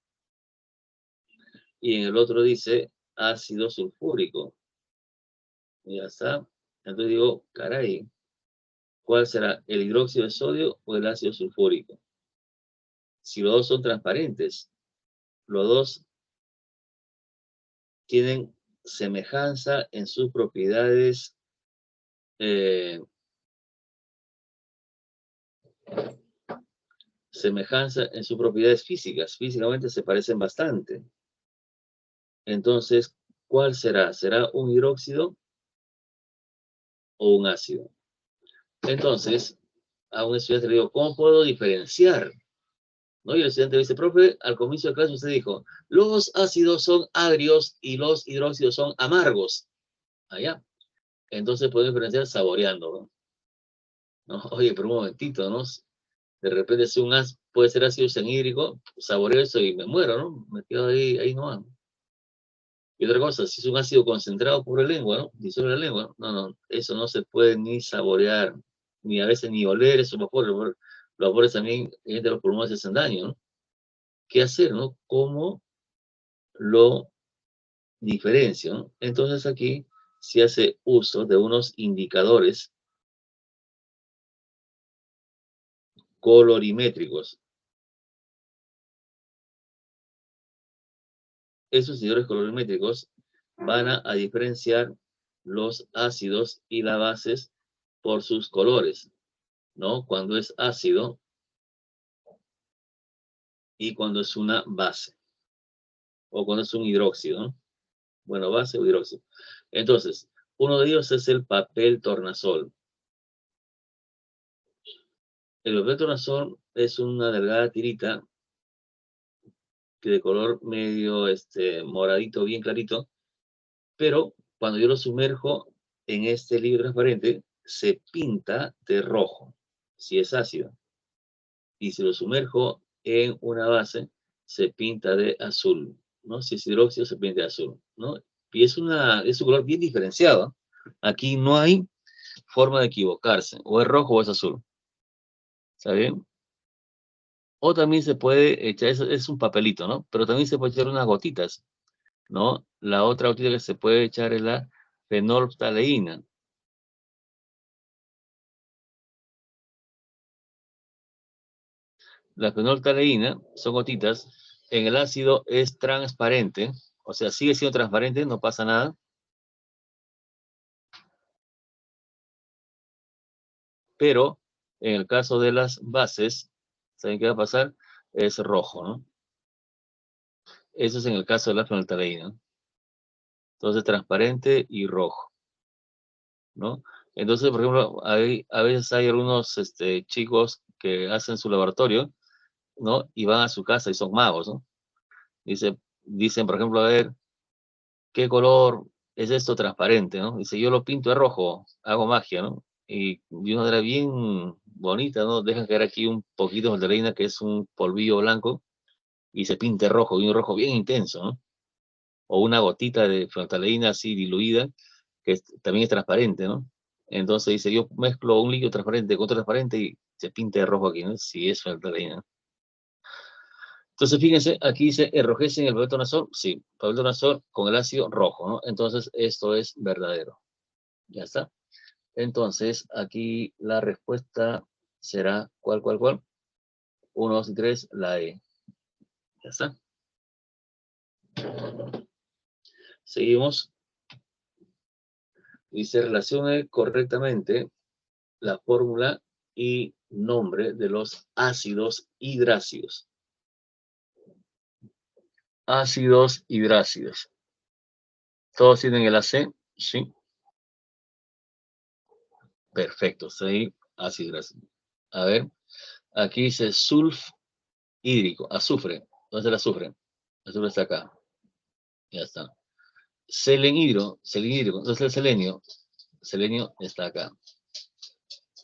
y en el otro dice ácido sulfúrico. Y ya está. Entonces digo, caray, ¿cuál será? ¿El hidróxido de sodio o el ácido sulfúrico? Si los dos son transparentes, los dos tienen semejanza en sus propiedades, eh, semejanza en sus propiedades físicas. Físicamente se parecen bastante. Entonces, ¿cuál será? ¿Será un hidróxido o un ácido? Entonces, a un estudiante le digo, ¿cómo puedo diferenciar? ¿No? Y el estudiante dice, profe, al comienzo de clase usted dijo, los ácidos son agrios y los hidróxidos son amargos. Allá. Entonces podemos diferenciar saboreando, ¿no? Oye, pero un momentito, ¿no? De repente si puede ser ácido cianhídrico, saboreo eso y me muero, ¿no? Me quedo ahí nomás. Y otra cosa, si es un ácido concentrado por la lengua, ¿no? Disuelve la lengua, no, no, eso no se puede ni saborear, ni a veces ni oler esos vapores. Los vapores también de los pulmones hacen daño, ¿no? ¿Qué hacer, no? ¿Cómo lo diferencio, no? Entonces aquí se hace uso de unos indicadores colorimétricos. Esos indicadores colorimétricos van a diferenciar los ácidos y las bases por sus colores, ¿no? Cuando es ácido, y cuando es una base, o cuando es un hidróxido, ¿no? Bueno, base o hidróxido. Entonces, uno de ellos es el papel tornasol. El papel tornasol es una delgada tirita que de color medio moradito, bien clarito, pero cuando yo lo sumerjo en este líquido transparente, se pinta de rojo, si es ácido. Y si lo sumerjo en una base, se pinta de azul, ¿no? Si es hidróxido, se pinta de azul, ¿no? Y es un color bien diferenciado. Aquí no hay forma de equivocarse, o es rojo o es azul, ¿está bien? O también se puede echar, es un papelito, ¿no? Pero también se puede echar unas gotitas, ¿no? La otra gotita que se puede echar es la fenolftaleína. La fenolftaleína son gotitas. En el ácido es transparente, o sea, sigue siendo transparente, no pasa nada. Pero en el caso de las bases, ¿saben qué va a pasar? Es rojo, ¿no? Eso es en el caso de la fenolftaleína. Entonces, transparente y rojo, ¿no? Entonces, por ejemplo, a veces hay algunos chicos que hacen su laboratorio, ¿no? Y van a su casa y son magos, ¿no? Dicen, por ejemplo, a ver, ¿qué color es esto transparente, ¿no? Dice, yo lo pinto de rojo, hago magia, ¿no? Y de una manera bien bonita, ¿no? Dejan caer aquí un poquito de fenolftaleína, que es un polvillo blanco, y se pinte rojo, y un rojo bien intenso, ¿no? O una gotita de fenolftaleína así diluida, que también es transparente, ¿no? Entonces dice, yo mezclo un líquido transparente con otro transparente y se pinta de rojo aquí, ¿no? Si es fenolftaleína. Entonces, fíjense, aquí dice, enrojecen el papel tornasol. Sí, papel tornasol con el ácido rojo, ¿no? Entonces, esto es verdadero. Ya está. Entonces, aquí la respuesta será, ¿cuál? 1, 2 y 3, la E. Ya está. Seguimos. Dice, relacione correctamente la fórmula y nombre de los ácidos hidrácidos. Ácidos hidrácidos. ¿Todos tienen el AC? Sí. Perfecto. Sí, ácido hidrácido. A ver, aquí dice sulf hídrico, azufre. ¿Dónde está el azufre? El azufre está acá. Ya está. Selenhídrico. ¿Dónde está el selenio? El selenio está acá.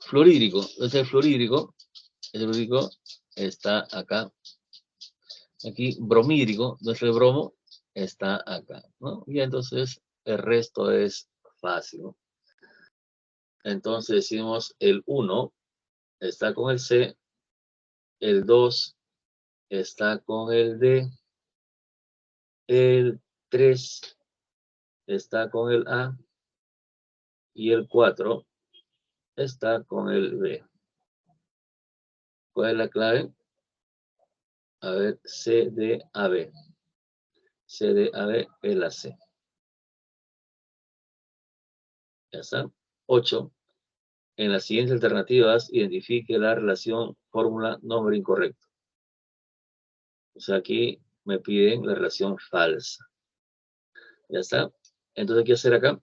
Fluorhídrico. ¿Dónde está el fluorhídrico? El fluorhídrico está acá. Aquí, bromhídrico. ¿Dónde está el bromo? Está acá, ¿no? Y entonces el resto es fácil, ¿no? Entonces decimos el 1 está con el C, el 2 está con el D, el 3 está con el A y el 4 está con el B. ¿Cuál es la clave? A ver, C, D, A, B. C, D, A, B es la C. Ya está. 8. En las siguientes alternativas, identifique la relación fórmula nombre incorrecto. O sea, aquí me piden la relación falsa. Ya está. Entonces, ¿qué hacer acá?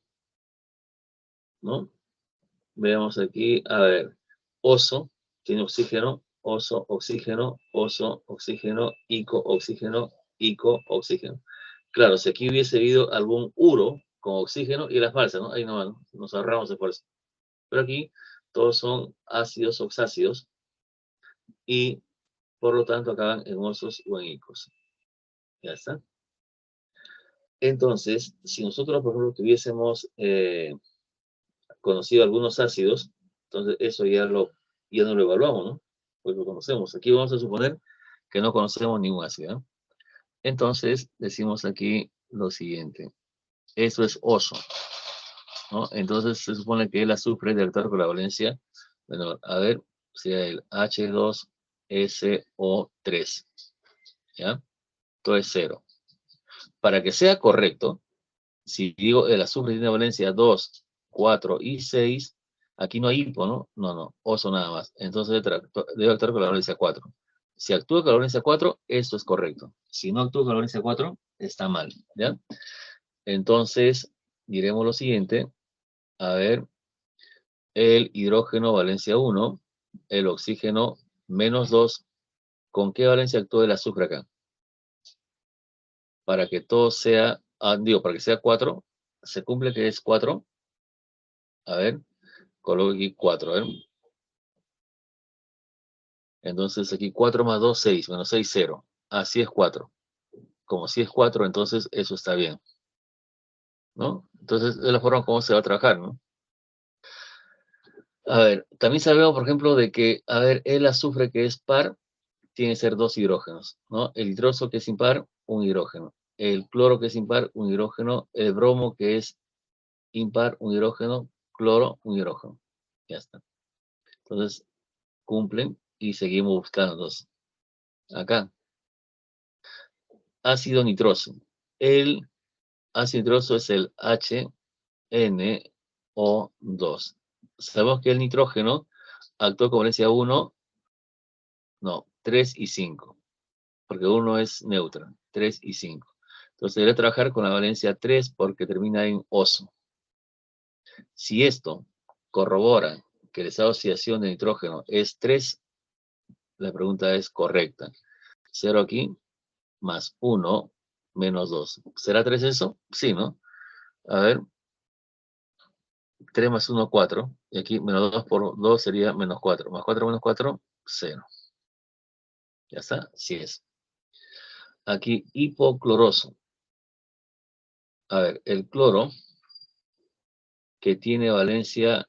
¿No? Veamos aquí, a ver, oso, tiene oxígeno, oso, oxígeno, oso, oxígeno, ico, oxígeno, ico, oxígeno. Claro, si aquí hubiese habido algún uro con oxígeno y la falsa, ¿no? Ahí no, nos ahorramos esfuerzo. Pero aquí todos son ácidos oxácidos y por lo tanto acaban en osos o en icos. Ya está. Entonces, si nosotros, por ejemplo, tuviésemos conocido algunos ácidos, entonces eso ya no lo evaluamos, ¿no? Pues lo conocemos. Aquí vamos a suponer que no conocemos ningún ácido, ¿no? Entonces decimos aquí lo siguiente. Esto es oso, ¿no? Entonces se supone que el azufre debe estar con la valencia, bueno, a ver, sería el H2SO3, ¿ya? Todo es 0. Para que sea correcto, si digo el azufre tiene valencia 2, 4 y 6, aquí no hay hipo, ¿no? No, oso nada más. Entonces debe actuar con la valencia 4. Si actúa con la valencia 4, esto es correcto. Si no actúa con la valencia 4, está mal, ¿ya? Entonces, diremos lo siguiente. A ver, el hidrógeno valencia 1, el oxígeno menos 2. ¿Con qué valencia actúa el azufre acá? Para que todo sea, para que sea 4, ¿se cumple que es 4? A ver, coloco aquí 4, a ver. Entonces aquí 4 más 2, 6, menos 6, 0. Así es 4. Como si es 4, entonces eso está bien, ¿no? Entonces es la forma como se va a trabajar, ¿no? A ver, también sabemos, por ejemplo, de que, a ver, el azufre que es par, tiene que ser 2 hidrógenos, ¿no? El hidroso que es impar, un hidrógeno. El cloro que es impar, un hidrógeno. El bromo que es impar, un hidrógeno. Cloro, un hidrógeno. Ya está. Entonces, cumplen y seguimos buscando. Entonces, acá, ácido nitroso. El ácido nitroso es el HNO2. Sabemos que el nitrógeno actúa con valencia 1, no, 3 y 5, porque 1 es neutra, 3 y 5. Entonces debería trabajar con la valencia 3 porque termina en oso. Si esto corrobora que el estado de oxidación de nitrógeno es 3, la pregunta es correcta. 0 aquí, más 1, menos 2. ¿Será 3 eso? Sí, ¿no? A ver, 3 más 1, 4. Y aquí menos 2 por 2 sería menos 4. Más 4 menos 4, 0. Ya está, sí es. Aquí, hipocloroso. A ver, el cloro, que tiene valencia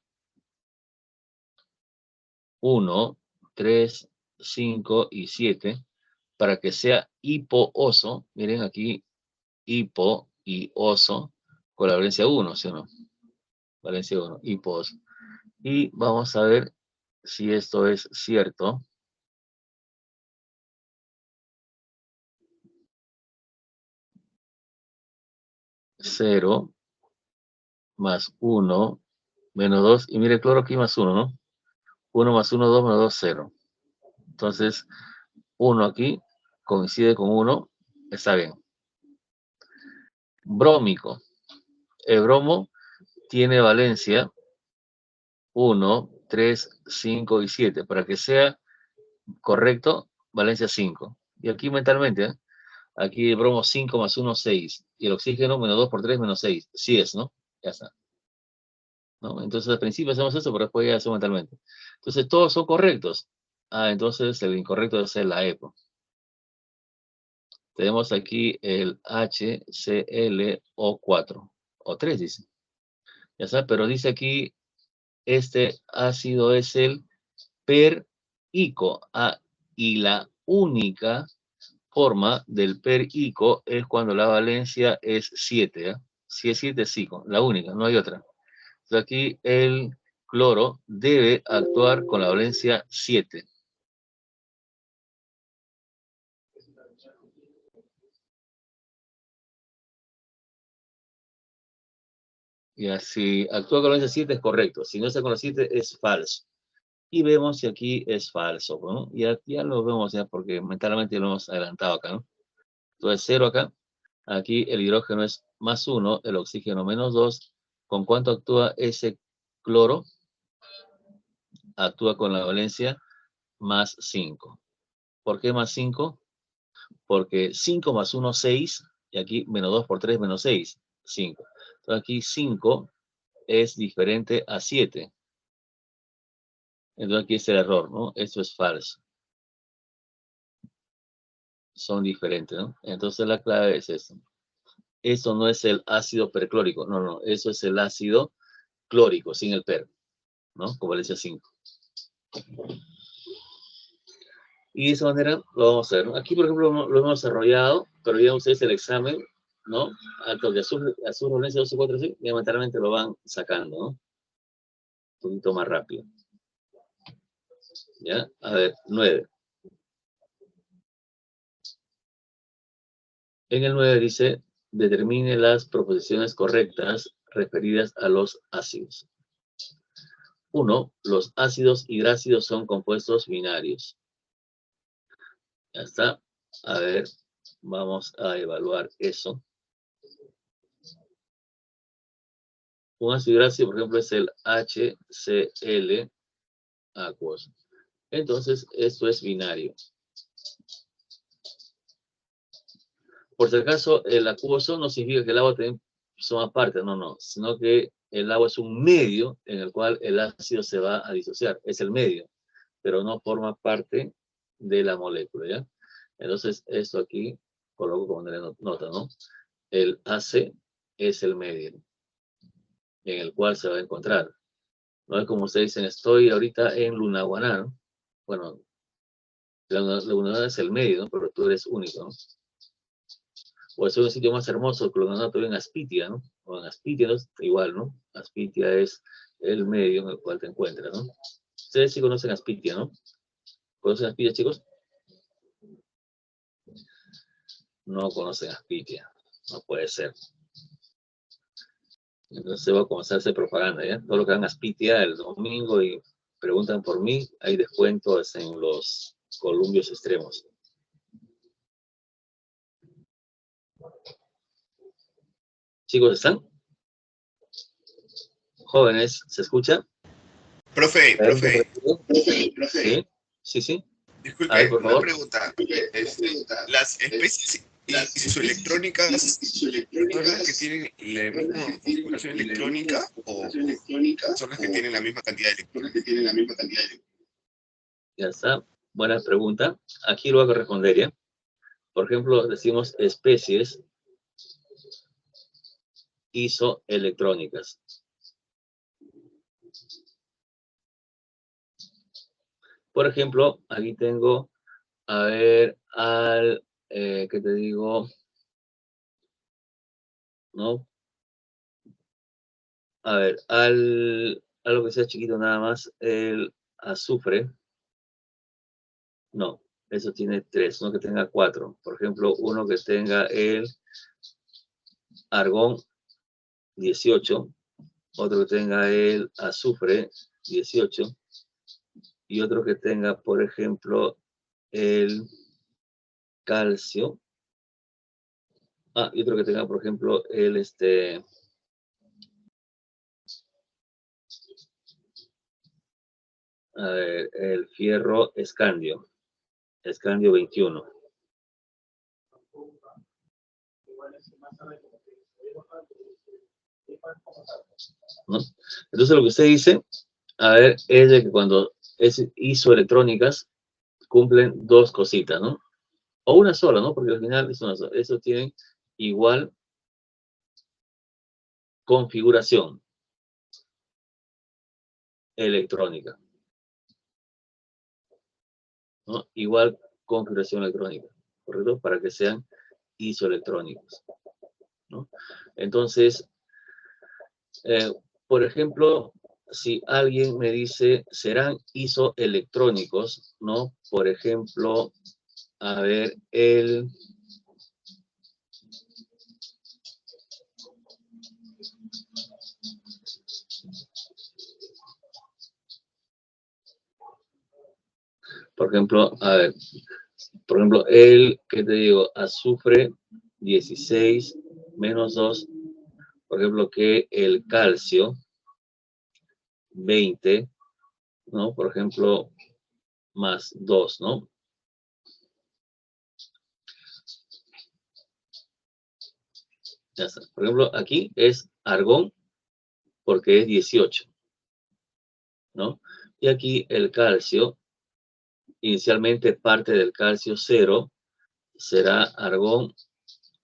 1, 3, 5 y 7, para que sea hipooso, miren aquí, hipo y oso, con la valencia 1, ¿sí o no? Valencia 1, hipooso. Y vamos a ver si esto es cierto. 0 más 1 menos 2. Y mire, cloro aquí más 1, ¿no? 1 más 1, 2 menos 2, 0. Entonces, 1 aquí coincide con 1. Está bien. Brómico. El bromo tiene valencia 1, 3, 5 y 7. Para que sea correcto, valencia 5. Y aquí mentalmente, ¿eh? Aquí el bromo 5 más 1, 6. Y el oxígeno menos 2 por 3 menos 6. Sí es, ¿no? Ya está, ¿no? Entonces al principio hacemos eso, pero después ya hacemos mentalmente. Entonces todos son correctos. Entonces el incorrecto debe ser la EPO. Tenemos aquí el HClO4. O 3 dice. Ya está, pero dice aquí, este ácido es el PERICO. Y la única forma del PERICO es cuando la valencia es 7. ¿Eh? Si es 7, sí, la única, no hay otra. Entonces aquí el cloro debe actuar con la valencia 7. Y así actúa con la valencia 7 es correcto. Si no está con la 7 es falso. Y vemos si aquí es falso, ¿no? Y aquí ya lo vemos ya porque mentalmente lo hemos adelantado acá, ¿no? Entonces 0 acá. Aquí el hidrógeno es más 1, el oxígeno menos 2. ¿Con cuánto actúa ese cloro? Actúa con la valencia más 5. ¿Por qué más 5? Porque 5 más 1, 6. Y aquí menos 2 por 3, menos 6, 5. Entonces aquí 5 es diferente a 7. Entonces aquí es el error, ¿no? Esto es falso. Son diferentes, ¿no? Entonces la clave es esto. Esto no es el ácido perclórico, no, eso es el ácido clórico, sin el per, ¿no? Con valencia 5. Y de esa manera lo vamos a hacer, ¿no? Aquí, por ejemplo, lo hemos desarrollado, pero ya ustedes el examen, ¿no? Alto de azul, valencia 12, 4, 6, ya mentalmente lo van sacando, ¿no? Un poquito más rápido. ¿Ya? A ver, 9. En el 9 dice, determine las proposiciones correctas referidas a los ácidos. 1. Los ácidos hidrácidos son compuestos binarios. Ya está. A ver, vamos a evaluar eso. Un ácido hidráxido, por ejemplo, es el HCl acuoso. Entonces, esto es binario. Por si acaso, el acuoso no significa que el agua también suma parte, no, sino que el agua es un medio en el cual el ácido se va a disociar, es el medio, pero no forma parte de la molécula, ¿ya? Entonces, esto aquí coloco como nota, ¿no? El AC es el medio en el cual se va a encontrar. No es como ustedes dicen, estoy ahorita en Lunahuaná, ¿no? Bueno, Lunahuaná es el medio, ¿no? Pero tú eres único, ¿no? O es un sitio más hermoso que Lunahuaná, tú en Aspitia, ¿no? O en Aspitia, ¿no? Igual, ¿no? Aspitia es el medio en el cual te encuentras, ¿no? Ustedes sí conocen Aspitia, ¿no? ¿Conocen Aspitia, chicos? No conocen Aspitia. No puede ser. Entonces va a comenzar a hacer propaganda, ¿ya? Todo lo que hagan Aspitia el domingo y preguntan por mí, hay descuentos en los columpios extremos. Chicos, ¿están? Jóvenes, ¿se escucha? Profe, Sí, sí, sí. A ver, disculpe, por una favor. pregunta. Las especies isoelectrónicas son las que tienen la misma configuración electrónica o son las que tienen la misma cantidad de electrones. Ya está. Buena pregunta. Aquí lo voy a responder, ¿ya? Por ejemplo, decimos especies isoelectrónicas. Por ejemplo, aquí tengo, a ver, ¿qué te digo? ¿No? A ver, algo que sea chiquito nada más, el azufre. No, eso tiene 3, uno que tenga 4. Por ejemplo, uno que tenga el argón 18, otro que tenga el azufre 18 y otro que tenga, por ejemplo, el calcio. Y otro que tenga, por ejemplo, el el fierro escandio 21. ¿No? Entonces lo que usted dice, a ver, es de que cuando es isoelectrónicas cumplen dos cositas, ¿no? O una sola, ¿no? Porque al final es una sola. Eso tienen igual configuración electrónica, ¿no? Igual configuración electrónica, ¿correcto? Para que sean isoelectrónicos, ¿no? Entonces, por ejemplo, si alguien me dice, serán isoelectrónicos, ¿no? Por ejemplo, a ver, por ejemplo, a ver, por ejemplo, ¿qué te digo? Azufre 16 menos 2, por ejemplo, que el calcio 20, ¿no? Por ejemplo, más 2, ¿no? Ya está. Por ejemplo, aquí es argón porque es 18, ¿no? Y aquí el calcio, inicialmente parte del calcio 0, será argón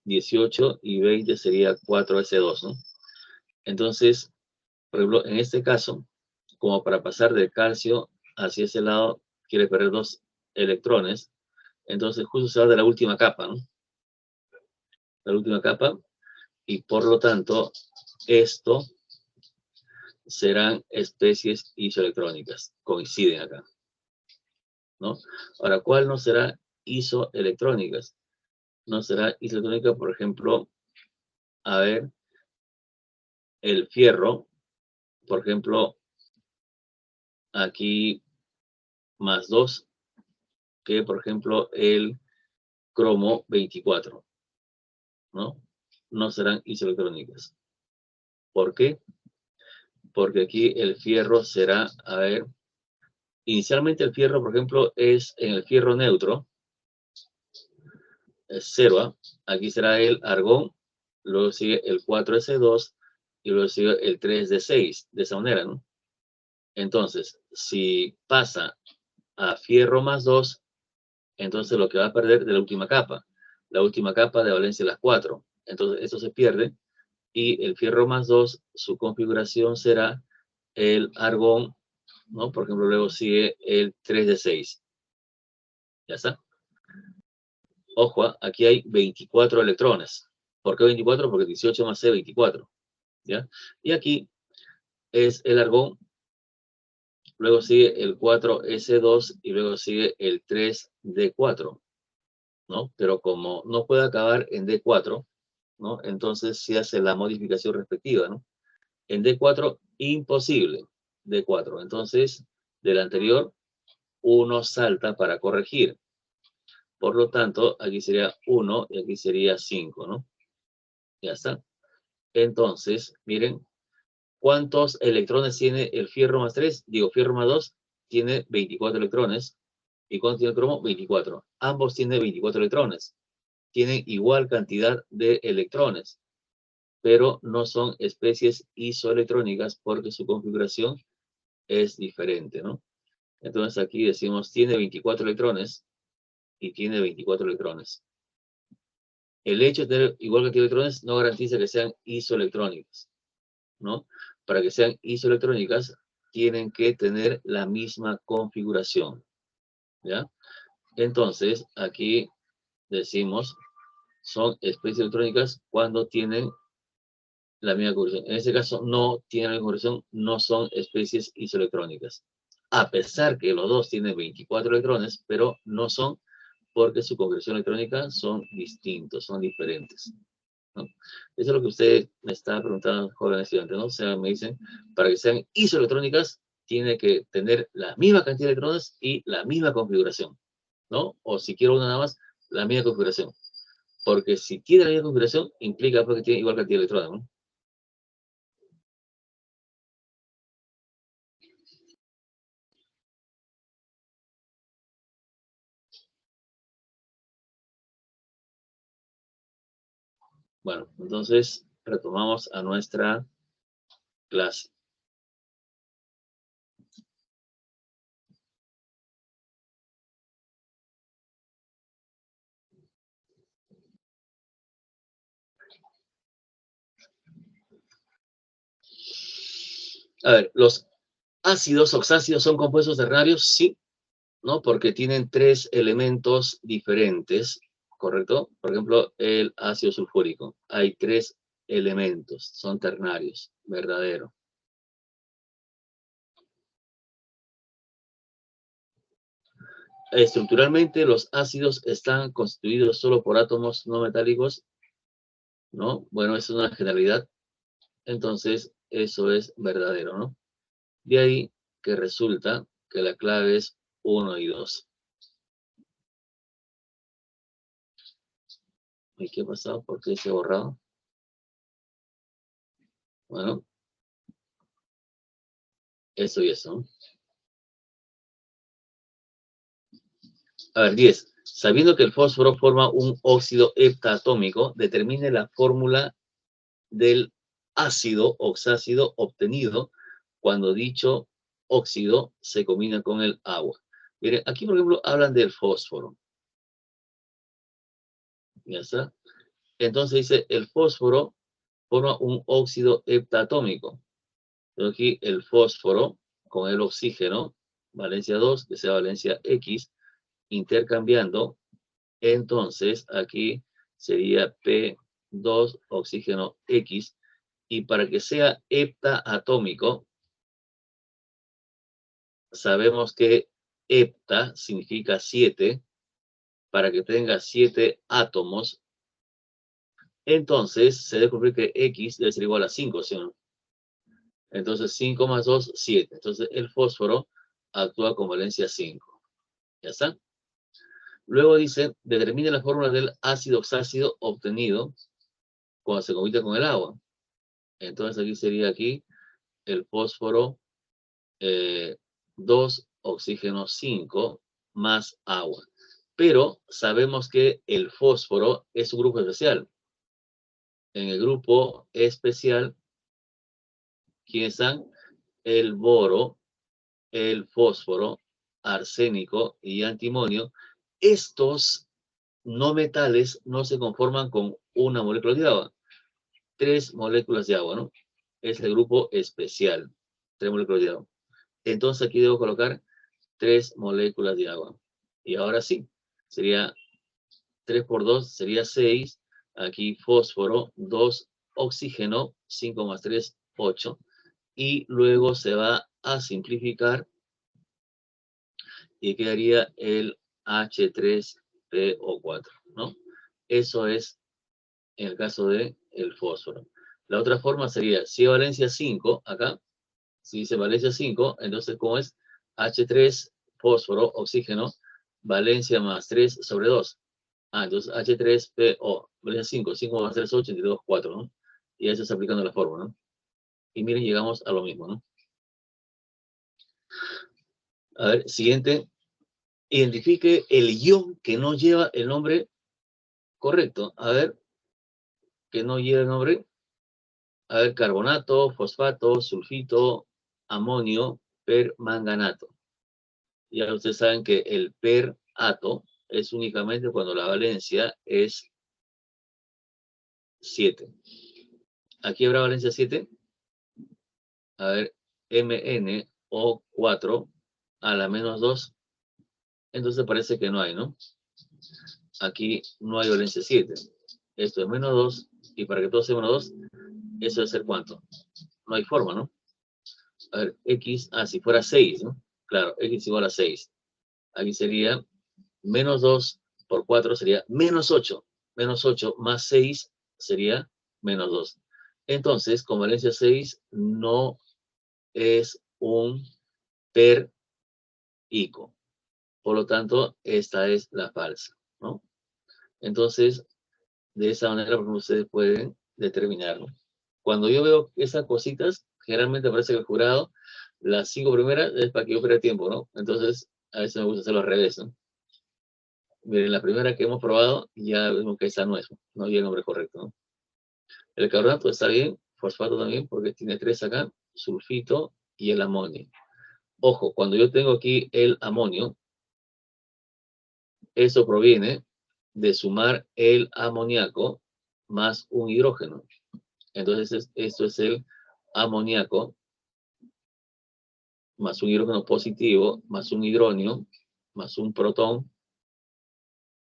18 y 20 sería 4S2, ¿no? Entonces, por ejemplo, en este caso, como para pasar del calcio hacia ese lado, quiere perder 2 electrones, entonces justo se va de la última capa, ¿no? La última capa, y por lo tanto, esto serán especies isoelectrónicas, coinciden acá, ¿no? Ahora, ¿cuál no será isoelectrónicas? No será isoelectrónica, por ejemplo, a ver, el fierro, por ejemplo, aquí más 2, que por ejemplo el cromo 24, ¿no? No serán isoelectrónicas. ¿Por qué? Porque aquí el fierro será, a ver, inicialmente el fierro, por ejemplo, es en el fierro neutro, es 0, ¿ah? Aquí será el argón, luego sigue el 4s2 y luego sigue el 3d6, de esa manera, ¿no? Entonces, si pasa a fierro más 2, entonces lo que va a perder de la última capa de valencia las 4. Entonces, esto se pierde y el fierro más 2, su configuración será el argón, ¿no? Por ejemplo, luego sigue el 3d6. ¿Ya está? Ojo, aquí hay 24 electrones. ¿Por qué 24? Porque 18 más C, 24. ¿Ya? Y aquí es el argón, luego sigue el 4s2 y luego sigue el 3d4, ¿no? Pero como no puede acabar en d4, ¿no? Entonces se hace la modificación respectiva, ¿no? En d4, imposible, d4. Entonces, del anterior, uno salta para corregir. Por lo tanto, aquí sería 1 y aquí sería 5, ¿no? Ya está. Entonces, miren, ¿cuántos electrones tiene el fierro más 3? Digo, fierro más 2 tiene 24 electrones. ¿Y cuánto tiene el cromo? 24. Ambos tienen 24 electrones. Tienen igual cantidad de electrones, pero no son especies isoelectrónicas porque su configuración es diferente, ¿no? Entonces aquí decimos, tiene 24 electrones y tiene 24 electrones. El hecho de tener igual cantidad de electrones no garantiza que sean isoelectrónicas, ¿no? Para que sean isoelectrónicas, tienen que tener la misma configuración, ¿ya? Entonces, aquí decimos, son especies electrónicas cuando tienen la misma configuración. En este caso, no tienen la misma configuración, no son especies isoelectrónicas. A pesar que los dos tienen 24 electrones, pero no son porque su configuración electrónica son distintos, son diferentes, ¿no? Eso es lo que usted me está preguntando, joven estudiante, ¿no? O sea, me dicen, para que sean isoelectrónicas, tiene que tener la misma cantidad de electrones y la misma configuración, ¿no? O si quiero una nada más, la misma configuración. Porque si tiene la misma configuración, implica que tiene igual cantidad de electrones, ¿no? Bueno, entonces retomamos a nuestra clase. A ver, los ácidos oxácidos son compuestos ternarios, sí, ¿no? Porque tienen 3 elementos diferentes, ¿correcto? Por ejemplo, el ácido sulfúrico. Hay 3 elementos, son ternarios, verdadero. Estructuralmente, los ácidos están constituidos solo por átomos no metálicos, ¿no? Bueno, es una generalidad. Entonces, eso es verdadero, ¿no? De ahí que resulta que la clave es 1 y 2. ¿Y qué ha pasado? ¿Por qué se ha borrado? Bueno, eso y eso, ¿no? A ver, 10. Sabiendo que el fósforo forma un óxido heptatómico, determine la fórmula del ácido oxácido obtenido cuando dicho óxido se combina con el agua. Miren, aquí por ejemplo hablan del fósforo. ¿Ya está? Entonces dice, el fósforo forma un óxido heptatómico. Entonces aquí el fósforo con el oxígeno, valencia 2, que sea valencia X, intercambiando. Entonces aquí sería P2 oxígeno X. Y para que sea heptaatómico, sabemos que hepta significa 7. Para que tenga 7 átomos, entonces se debe cumplir que X debe ser igual a 5, ¿sí o no? Entonces 5 más 2, 7. Entonces el fósforo actúa con valencia 5. ¿Ya está? Luego dice, determine la fórmula del ácido oxácido obtenido cuando se combina con el agua. Entonces aquí sería aquí el fósforo 2, oxígeno 5, más agua. Pero sabemos que el fósforo es un grupo especial. En el grupo especial, ¿quiénes están? El boro, el fósforo, arsénico y antimonio. Estos no metales no se conforman con una molécula de agua. 3 moléculas de agua, ¿no? Es el grupo especial. 3 moléculas de agua. Entonces aquí debo colocar 3 moléculas de agua. Y ahora sí, sería 3 por 2, sería 6. Aquí fósforo, 2 oxígeno, 5 más 3, 8. Y luego se va a simplificar y quedaría el H3PO4, ¿no? Eso es en el caso del fósforo. La otra forma sería, si valencia 5, acá, si dice valencia 5, entonces ¿cómo es? H3, fósforo, oxígeno, valencia más 3 sobre 2. Entonces H3PO, valencia 5, 5 más 3, 8, 82, 4, ¿no? Y eso es aplicando la fórmula, ¿no? Y miren, llegamos a lo mismo, ¿no? A ver, siguiente. Identifique el ion que no lleva el nombre correcto. A ver, que no lleva el nombre. A ver, carbonato, fosfato, sulfito, amonio, permanganato. Ya ustedes saben que el perato es únicamente cuando la valencia es 7. ¿Aquí habrá valencia 7? A ver, MnO4 a la menos 2. Entonces parece que no hay, ¿no? Aquí no hay valencia 7. Esto es menos 2. Y para que todo sea menos 2, eso debe ser ¿cuánto? No hay forma, ¿no? A ver, X, si fuera 6, ¿no? Claro, X igual a 6. Aquí sería menos 2 por 4 sería menos 8. Menos 8 más 6 sería menos 2. Entonces, con valencia 6 no es un perico. Por lo tanto, esta es la falsa, ¿no? Entonces, de esa manera, por ejemplo, ustedes pueden determinarlo. Cuando yo veo esas cositas, generalmente aparece que el jurado, las 5 primeras es para que yo pierda tiempo, ¿no? Entonces, a veces me gusta hacerlo al revés, ¿no? Miren, la primera que hemos probado, ya vemos que esa no es, no hay el nombre correcto, ¿no? El carbonato está bien, fosfato también, porque tiene 3 acá, sulfito y el amonio. Ojo, cuando yo tengo aquí el amonio, eso proviene de sumar el amoníaco más un hidrógeno. Entonces, esto es el amoníaco más un hidrógeno positivo, más un hidróneo, más un protón,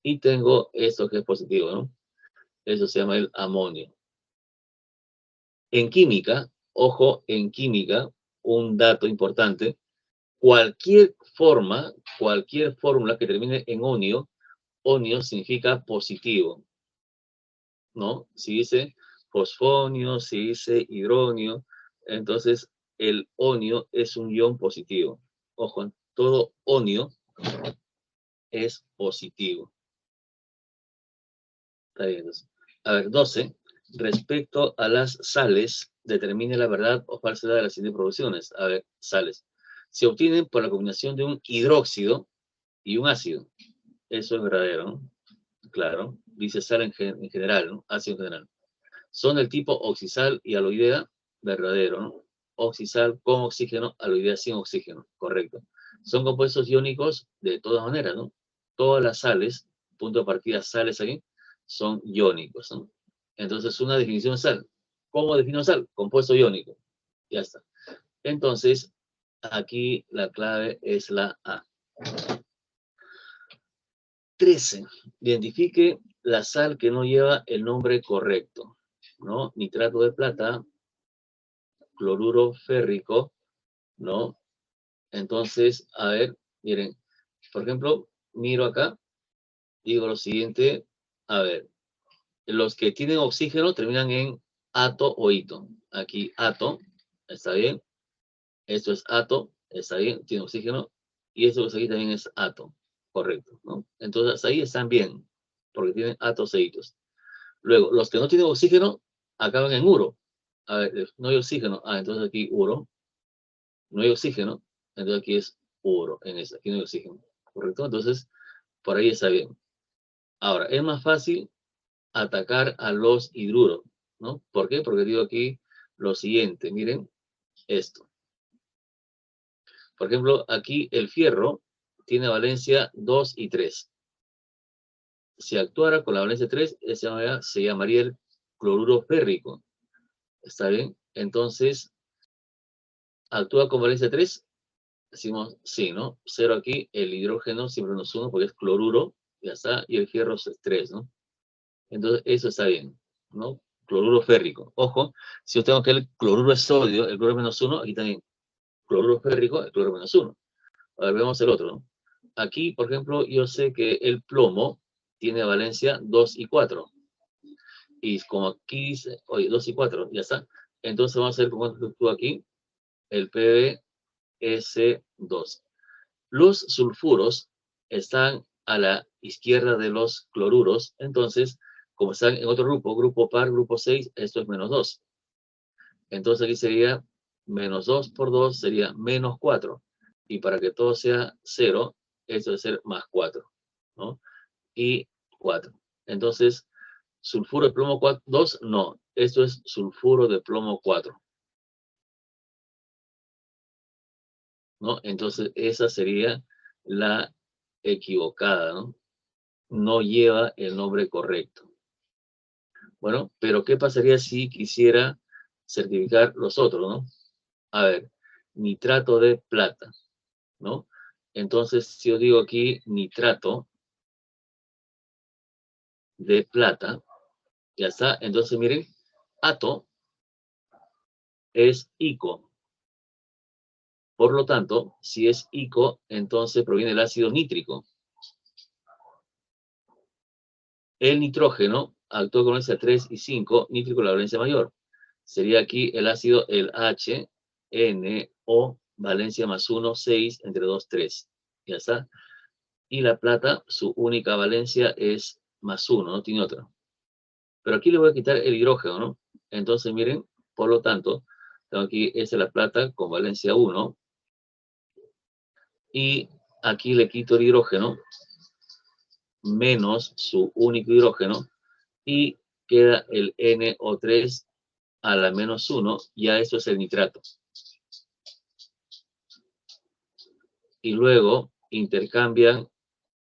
y tengo esto que es positivo, ¿no? Eso se llama el amonio. En química, ojo, en química, un dato importante, cualquier fórmula que termine en onio, onio significa positivo, ¿no? Si dice fosfonio, si dice hidronio, entonces el onio es un ion positivo. Ojo, todo onio es positivo. Está bien, entonces. A ver, 12. Respecto a las sales, determine la verdad o falsedad de las siguientes producciones. A ver, sales. Se obtienen por la combinación de un hidróxido y un ácido. Eso es verdadero, ¿no? Claro. Dice sal en general, ¿no? Ácido en general. Son del tipo oxisal y aloidea, verdadero, ¿no? Oxisal con oxígeno, aloidea sin oxígeno, correcto. Son compuestos iónicos de todas maneras, ¿no? Todas las sales, punto de partida sales aquí, son iónicos, ¿no? Entonces, una definición de sal. ¿Cómo defino sal? Compuesto iónico. Ya está. Entonces, aquí la clave es la A. 13. Identifique la sal que no lleva el nombre correcto, ¿no? Nitrato de plata, cloruro férrico, ¿no? Entonces, a ver, miren, por ejemplo, miro acá, digo lo siguiente, a ver, los que tienen oxígeno terminan en ato o ito. Aquí ato, está bien, esto es ato, está bien, tiene oxígeno, y esto que está aquí también es ato. correcto, ¿no? Entonces ahí están bien, porque tienen átomos seguidos. Luego, los que no tienen oxígeno acaban en uro. A ver, no hay oxígeno. Ah, entonces aquí uro. No hay oxígeno. Entonces aquí es uro. En esta. Aquí no hay oxígeno. ¿Correcto? Entonces, por ahí está bien. Ahora, es más fácil atacar a los hidruros, ¿no? ¿Por qué? Porque digo aquí lo siguiente. Miren esto. Por ejemplo, aquí el fierro tiene valencia 2 y 3. Si actuara con la valencia 3, se llamaría el cloruro férrico. ¿Está bien? Entonces, actúa con valencia 3, decimos sí, ¿no? 0 aquí, el hidrógeno siempre nos suma porque es cloruro, ya está, y el fierro es 3, ¿no? Entonces, eso está bien, ¿no? Cloruro férrico. Ojo, si yo tengo que el cloruro es sodio, el cloruro menos 1, aquí también cloruro férrico, el cloruro menos 1. A ver, vemos el otro, ¿no? Aquí, por ejemplo, yo sé que el plomo tiene valencia 2 y 4. Y como aquí dice, oye, 2 y 4, ya está. Entonces vamos a ver cómo actúa aquí el PbS2. Los sulfuros están a la izquierda de los cloruros, entonces, como están en otro grupo, grupo par, grupo 6, esto es menos 2. Entonces aquí sería menos 2 por 2 sería menos 4. Y para que todo sea 0, esto debe ser más 4, ¿no? Y 4. Entonces, sulfuro de plomo 2, no. Esto es sulfuro de plomo 4, ¿no? Entonces, esa sería la equivocada, ¿no? No lleva el nombre correcto. Bueno, pero ¿qué pasaría si quisiera certificar los otros, ¿no? A ver, nitrato de plata, ¿no? Entonces, si yo digo aquí nitrato de plata, ya está. Entonces, miren, ato es ico. Por lo tanto, si es ico, entonces proviene del ácido nítrico. El nitrógeno actúa con valencia 3 y 5, nítrico la valencia mayor. Sería aquí el ácido, el HNO, valencia más 1, 6, entre 2, 3. Ya está. Y la plata, su única valencia es más 1, no tiene otra. Pero aquí le voy a quitar el hidrógeno, ¿no? Entonces, miren, por lo tanto, tengo aquí, esta es la plata con valencia 1. Y aquí le quito el hidrógeno, menos su único hidrógeno, y queda el NO3 a la menos 1, ya esto es el nitrato. Y luego intercambian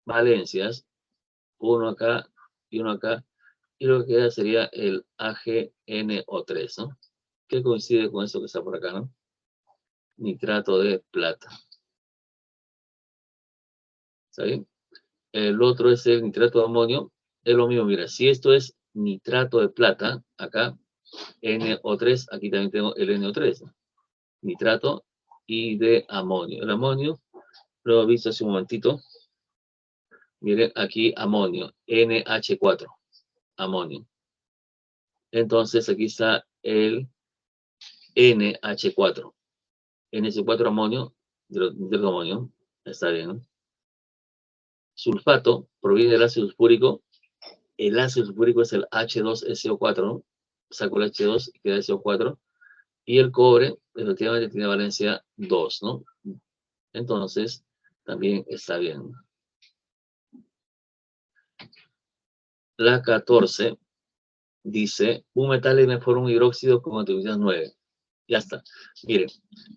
valencias, uno acá y uno acá, y lo que queda sería el AgNO3, ¿no? Que coincide con eso que está por acá, ¿no? Nitrato de plata. ¿Está bien? El otro es el nitrato de amonio. Es lo mismo, mira, si esto es nitrato de plata, acá, NO3, aquí también tengo el NO3, ¿no? Nitrato y de amonio. El amonio, lo he visto hace un momentito. Miren, aquí amonio, NH4, amonio. Entonces aquí está el NH4. NH4 amonio, del amonio, está bien, ¿no? Sulfato proviene del ácido sulfúrico. El ácido sulfúrico es el H2SO4, ¿no? Saco el H2 y queda SO4. Y el cobre, efectivamente, tiene valencia 2, ¿no? Entonces, también está bien. La 14 dice, un metal M forma un hidróxido con atomicidad 9. Ya está. Miren,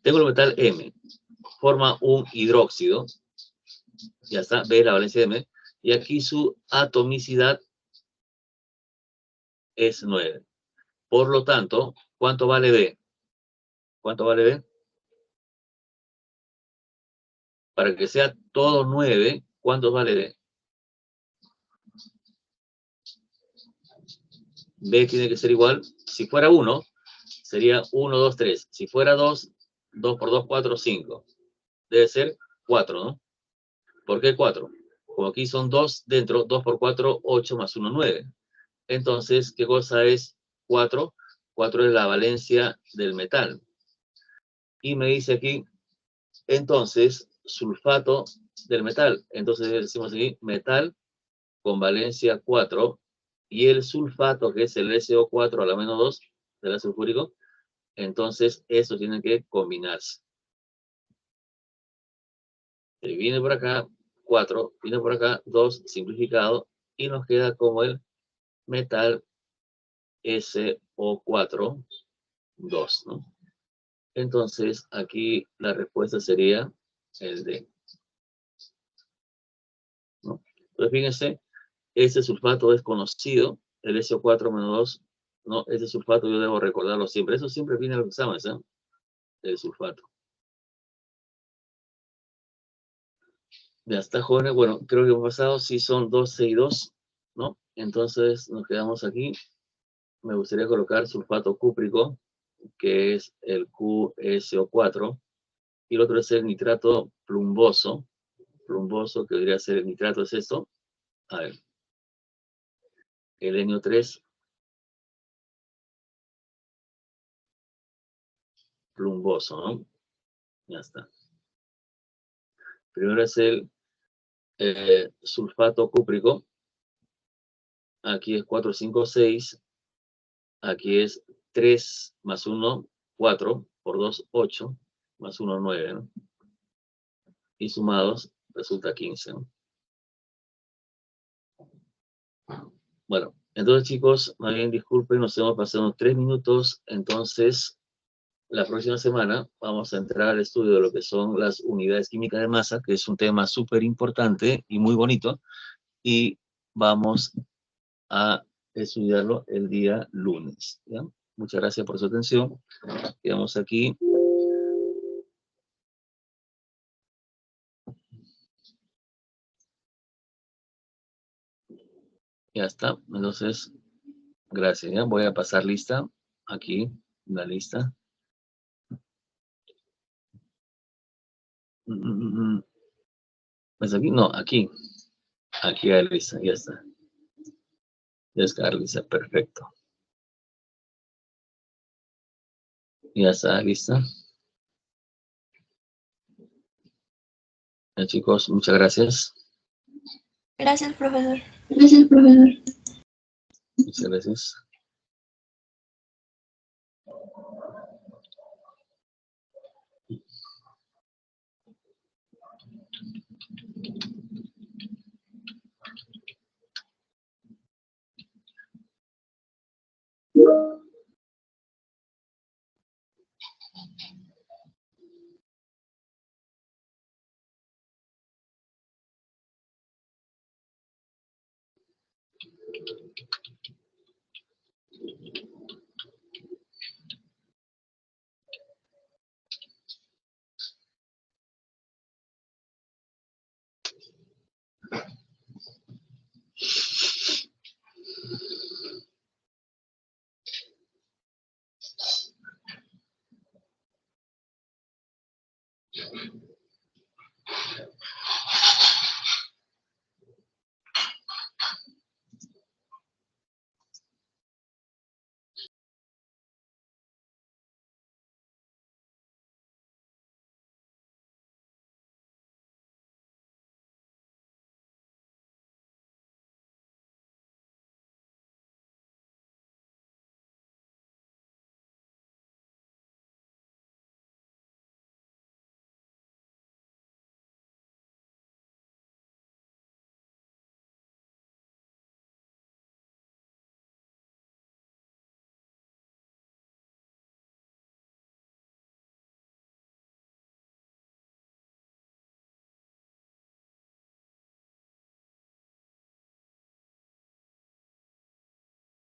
tengo el metal M, forma un hidróxido. Ya está, ve la valencia de M. Y aquí su atomicidad es 9. Por lo tanto, ¿cuánto vale B? ¿Cuánto vale B? Para que sea todo 9, ¿cuánto vale B? B tiene que ser igual. Si fuera 1, sería 1, 2, 3. Si fuera 2, 2 por 2, 4, 5. Debe ser 4, ¿no? ¿Por qué 4? Como aquí son 2 dentro, 2 por 4, 8 más 1, 9. Entonces, ¿qué cosa es 4? 4 es la valencia del metal. Y me dice aquí, entonces, sulfato del metal. Entonces decimos aquí metal con valencia 4 y el sulfato, que es el SO4 a la menos 2 del ácido sulfúrico. Entonces, eso tiene que combinarse. Viene por acá 4, viene por acá 2 simplificado y nos queda como el metal SO4 2, ¿no? Entonces, aquí la respuesta sería el D, ¿no? Entonces, fíjense, ese sulfato es conocido, el SO4-2, ¿no? Ese sulfato yo debo recordarlo siempre. Eso siempre viene en los exámenes, ¿eh? El sulfato. Ya está, jóvenes. Bueno, creo que hemos pasado, sí son 12 y 2, ¿no? Entonces, nos quedamos aquí. Me gustaría colocar sulfato cúprico, que es el QSO4, y el otro es el nitrato plumboso, que debería ser el nitrato, es esto. A ver, el NO3 plumboso, ¿no? Ya está. Primero es el sulfato cúprico. Aquí es 4, 5, 6. Aquí es 3 más 1, 4, por 2, 8, más 1, 9, ¿no? Y sumados resulta 15, ¿no? Bueno, entonces chicos, más bien disculpen, nos hemos pasado unos 3 minutos, entonces la próxima semana vamos a entrar al estudio de lo que son las unidades químicas de masa, que es un tema súper importante y muy bonito, y vamos a estudiarlo el día lunes, ¿ya? Muchas gracias por su atención. Quedamos aquí. Ya está. Entonces, gracias. ¿Ya? Voy a pasar lista. Aquí, la lista. ¿Es aquí? No, aquí. Aquí hay lista. Ya está. Ya está lista. Perfecto. Ya está lista. Ya, chicos, muchas gracias. Gracias, profesor. Gracias, profesor. Muchas gracias.